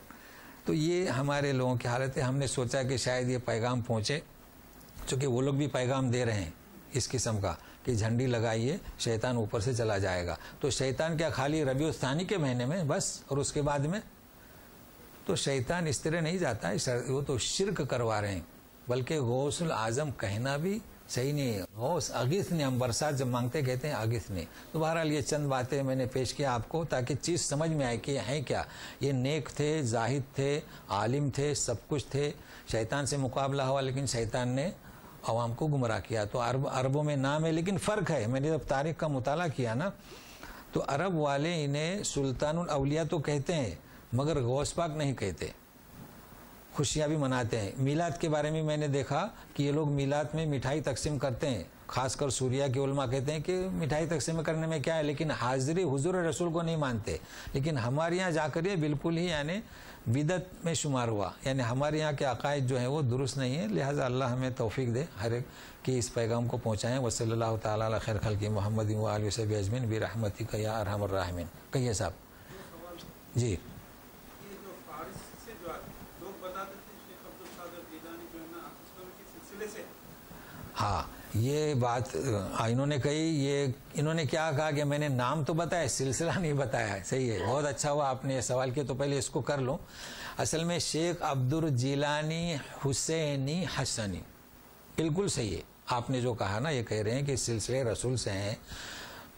تو یہ ہمارے لوگوں کی حالت ہے. ہم نے سوچا کہ شاید یہ پیغام پہنچے, چونکہ وہ لوگ بھی پیغام دے رہے ہیں اس قسم کا کہ جھنڈی لگائیے, شیطان اوپر سے چلا جائے گا. تو شیطان کیا خالی ربیع الثانی کے مہینے میں بس, اور اس کے بعد میں تو شیطان اس طرح نہیں جاتا ہے. وہ تو شرک کروا رہے ہیں. بلکہ غوث العظم کہنا بھی صحیح نہیں ہے. غوث اغیثنی, ہم برسات جب مانگتے کہتے ہیں اغیثنی. تو بہرحال یہ چند باتیں میں نے پیش کیا آپ کو تاکہ چیز سمجھ میں آئے کہ ہیں کیا. یہ نیک تھے, زاہد تھے, عالم تھے, سب کچھ تھے. شیطان سے مقابلہ ہوا لیکن شیطان نے عوام کو گمراہ کیا. تو عربوں میں نام ہے لیکن فرق ہے. میں نے جب تاریخ کا مطالعہ کیا نا تو عرب والے انہیں سلطان الاولیاء تو کہتے ہیں مگر غوث پاک نہیں کہتے. خوشیاں بھی مناتے ہیں. میلاد کے بارے میں نے دیکھا کہ یہ لوگ میلاد میں مٹھائی تقسیم کرتے ہیں. خاص کر سوریہ کے علماء کہتے ہیں کہ مٹھائی تقسیم کرنے میں کیا ہے, لیکن حاضری حضور رسول کو نہیں مانتے. لیکن ہمارے یہاں جا کر یہ بالکل ہی یعنی بدعت میں شمار ہوا. یعنی ہمارے یہاں کے عقائد جو ہیں وہ درست نہیں ہیں. لہٰذا اللہ ہمیں توفیق دے ہر ایک کہ اس پیغام کو پہنچائیں. وصلی اللہ تعالیٰ علی خیر خلق محمد و آلہ وصحبہ اجمعین برحمتک یا ارحم الراحمین. کہیے صاحب. جی ہاں, یہ بات انہوں نے کہی. یہ انہوں نے کیا کہا کہ میں نے نام تو بتایا, سلسلہ نہیں بتایا. صحیح ہے, بہت اچھا ہوا آپ نے یہ سوال کیا. تو پہلے اس کو کر لوں. اصل میں شیخ عبدالجیلانی حسینی حسنی, بالکل صحیح ہے آپ نے جو کہا نا. یہ کہہ رہے ہیں کہ سلسلے رسول سے ہیں.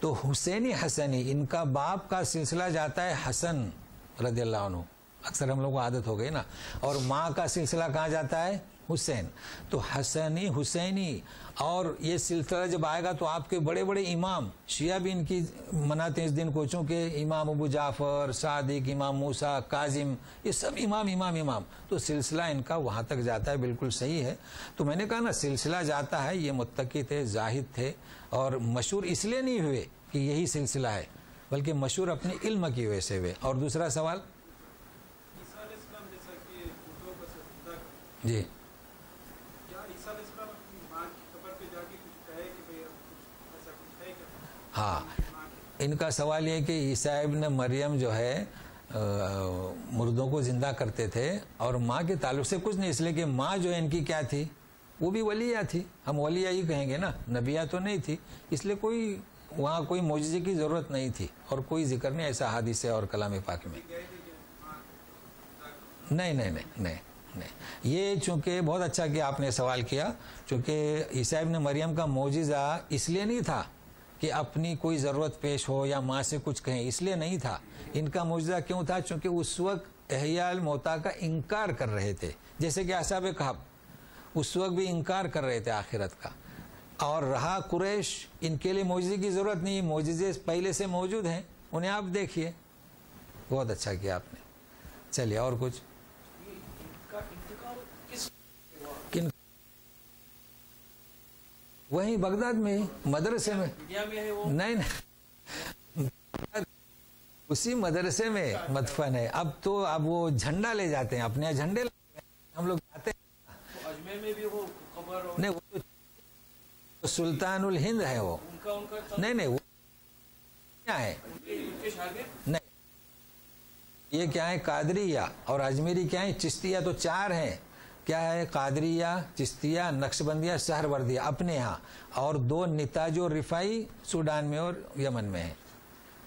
تو حسینی حسنی ان کا باپ کا سلسلہ جاتا ہے حسن رضی اللہ عنہ. اکثر ہم لوگ کو عادت ہو گئی نا. اور ماں کا سلسلہ کہاں جاتا ہے, حسین. تو حسنی حسینی. اور یہ سلسلہ جب آئے گا تو آپ کے بڑے بڑے امام شیعہ بھی ان کی مناتے ہیں اس دن کو, چونکہ امام ابو جعفر صادق, امام موسیٰ کاظم, یہ سب امام امام امام. تو سلسلہ ان کا وہاں تک جاتا ہے. بالکل صحیح ہے. تو میں نے کہا نا سلسلہ جاتا ہے. یہ متقی تھے, زاہد تھے, اور مشہور اس لیے نہیں ہوئے کہ یہی سلسلہ ہے, بلکہ مشہور اپنے علم کی وجہ سے ہوئے. اور دوسرا سوال جی. ہاں, ان کا سوال یہ کہ عیسیٰ ابن مریم جو ہے مردوں کو زندہ کرتے تھے, اور ماں کے تعلق سے کچھ نہیں, اس لیے کہ ماں جو ہے ان کی کیا تھی, وہ بھی ولیہ تھی. ہم ولیہ ہی کہیں گے نا, نبیہ تو نہیں تھی. اس لیے کوئی وہاں کوئی معجزے کی ضرورت نہیں تھی, اور کوئی ذکر نہیں ایسا حدیث اور کلام پاک میں. نہیں. یہ چونکہ بہت اچھا کہ آپ نے سوال کیا. چونکہ عیسیٰ ابن مریم کا معجزہ اس لیے نہیں تھا کہ اپنی کوئی ضرورت پیش ہو یا ماں سے کچھ کہیں, اس لیے نہیں تھا. ان کا معجزہ کیوں تھا, چونکہ اس وقت احیاء الموتیٰ کا انکار کر رہے تھے. جیسے کہ اصحاب کہف اس وقت بھی انکار کر رہے تھے آخرت کا. اور رہا قریش, ان کے لیے معجزے کی ضرورت نہیں, معجزے پہلے سے موجود ہیں, انہیں آپ دیکھیے. بہت اچھا کیا آپ نے. چلیے اور کچھ. وہیں بغداد میں مدرسے میں, نہیں اسی مدرسے میں مدفن ہے. اب وہ جھنڈا لے جاتے ہیں, اپنے جھنڈے ہم لوگ جاتے ہیں. نہیں, وہ تو سلطان الہند ہے. وہ نہیں وہ کیا ہے, نہیں یہ کیا ہے, قادریہ اور اجمیری کیا ہے, چشتیہ. تو 4 ہیں. کیا ہے, قادریہ, چشتیہ, نقشبندیہ, سہروردیہ اپنے ہاں, اور 2 نتاج و رفائی سوڈان میں اور یمن میں ہیں.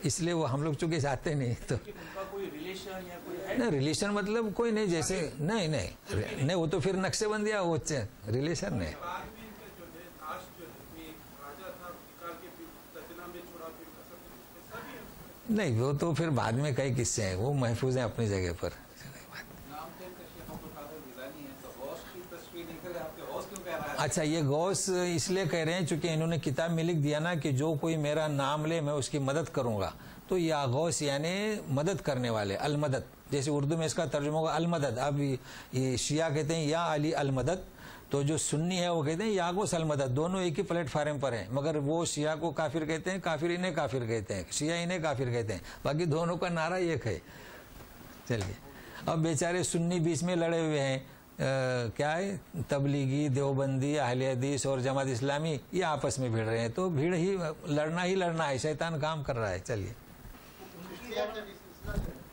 اس لیے وہ ہم لوگ چونکہ جاتے نہیں. تو نہیں, ریلیشن مطلب کوئی نہیں, جیسے نہیں وہ تو پھر نقشبندیہ, وہ ریلیشن نہیں. نہیں وہ تو پھر بعد میں کئی قصے ہیں, وہ محفوظ ہیں اپنی جگہ پر. اچھا, یہ غوث اس لیے کہہ رہے ہیں چونکہ انہوں نے کتاب میں لکھ دیا نا کہ جو کوئی میرا نام لے میں اس کی مدد کروں گا. تو یا غوث یعنی مدد کرنے والے, المدد. جیسے اردو میں اس کا ترجمہ ہوگا المدد. اب یہ شیعہ کہتے ہیں یا علی المدد, تو جو سنی ہے وہ کہتے ہیں یا کو سلمدت، دونوں ایک ہی پلیٹ فارم پر ہیں، مگر وہ شیعہ کو کافر کہتے ہیں، کافر انہیں کافر کہتے ہیں، شیعہ انہیں کافر کہتے ہیں، باقی دونوں کا نعرہ ایک ہے۔ چلیے اب بیچارے سنی بیچ میں لڑے ہوئے ہیں، کیا ہے، تبلیغی، دیوبندی، اہل حدیث اور جماعت اسلامی، یہ آپس میں بھیڑ رہے ہیں، تو بھیڑ ہی لڑنا ہے، شیطان کام کر رہا ہے۔ چلیے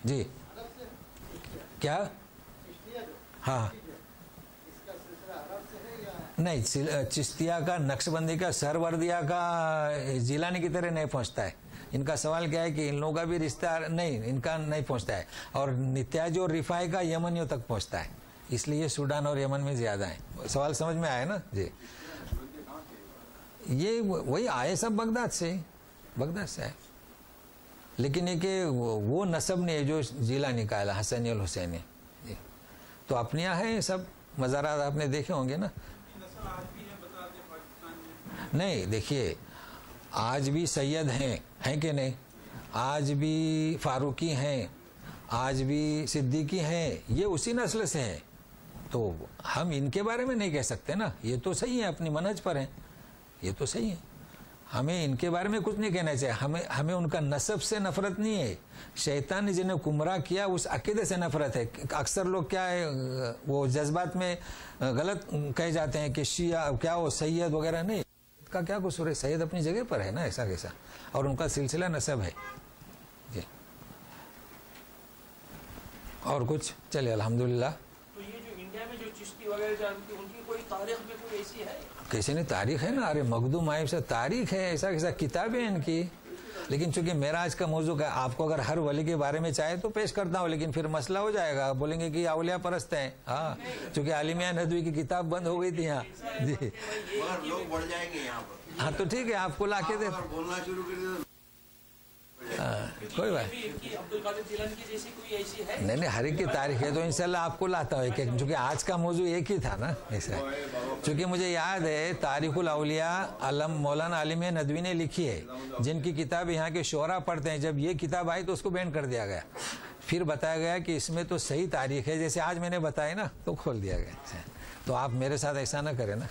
جی کیا، ہاں نہیں، چشتیہ کا، نقش بندی کا، سہروردیہ کا جیلانی کی طرح نہیں پہنچتا ہے۔ ان کا سوال کیا ہے کہ ان لوگوں کا بھی رشتہ نہیں، ان کا نہیں پہنچتا ہے، اور نتیاج اور رفاعی کا یمنیوں تک پہنچتا ہے، اس لیے سوڈان اور یمن میں زیادہ ہیں۔ سوال سمجھ میں آیا نا جی؟ یہ وہی آئے سب بغداد سے ہے، لیکن یہ کہ وہ نسب نہیں ہے جو جیلانی کا ہے، حسنی الحسینی، تو اپنے یہاں ہے سب مزارات آپ نے دیکھے ہوں گے نا۔ نہیں دیکھیے، آج بھی سید ہیں کہ نہیں، آج بھی فاروقی ہیں، آج بھی صدیقی ہیں، یہ اسی نسل سے ہیں، تو ہم ان کے بارے میں نہیں کہہ سکتے نا، یہ تو صحیح ہے، اپنی منہج پر ہیں، یہ تو صحیح ہے، ہمیں ان کے بارے میں کچھ نہیں کہنا چاہیے، ہمیں ان کا نسب سے نفرت نہیں ہے، شیطان نے جنہیں گمراہ کیا اس عقیدے سے نفرت ہے۔ اکثر لوگ کیا ہے، وہ جذبات میں غلط کہے جاتے ہیں کہ شیعہ کیا وہ سید وغیرہ، نہیں، کا کیا قصور ہے، سید اپنی جگہ پر ہے نا، ایسا کیسا، اور ان کا سلسلہ نسب ہے جی۔ اور کچھ چلے الحمدللہ۔ تو یہ جو انڈیا میں جو چشتی وغیرہ ان کی کوئی تاریخ میں کوئی ایسی ہے؟ کیسے نہیں تاریخ ہے نا، ارے مخدوم آئب سے تاریخ ہے، ایسا کیسا کتابیں ہیں ان کی، لیکن چونکہ میرا آج کا موضوع ہے، آپ کو اگر ہر ولی کے بارے میں چاہے تو پیش کرتا ہوں، لیکن پھر مسئلہ ہو جائے گا، بولیں گے کہ اولیاء پرست ہیں، ہاں، چونکہ عالمیہ ندوی کی کتاب بند ہو گئی تھی یہاں جی، لوگ بڑھ جائیں گے یہاں پر، ہاں تو ٹھیک ہے، آپ کو لا کے دے، بولنا شروع کر دیں، کوئی بات عبد القادر جیلانی کی جیسی کوئی ایسی ہے؟ نہیں، ہر ایک کی تاریخ ہے، تو انشاءاللہ آپ کو لاتا ہوں، چونکہ آج کا موضوع ایک ہی تھا نا، ایسا چونکہ مجھے یاد ہے تاریخ الاولیاء مولانا عالمیہ ندوی نے لکھی ہے، جن کی کتاب یہاں کے شعراء پڑھتے ہیں، جب یہ کتاب آئی تو اس کو بین کر دیا گیا، پھر بتایا گیا کہ اس میں تو صحیح تاریخ ہے، جیسے آج میں نے بتایا نا، تو کھول دیا گیا، تو آپ میرے ساتھ ایسا نہ کریں نا۔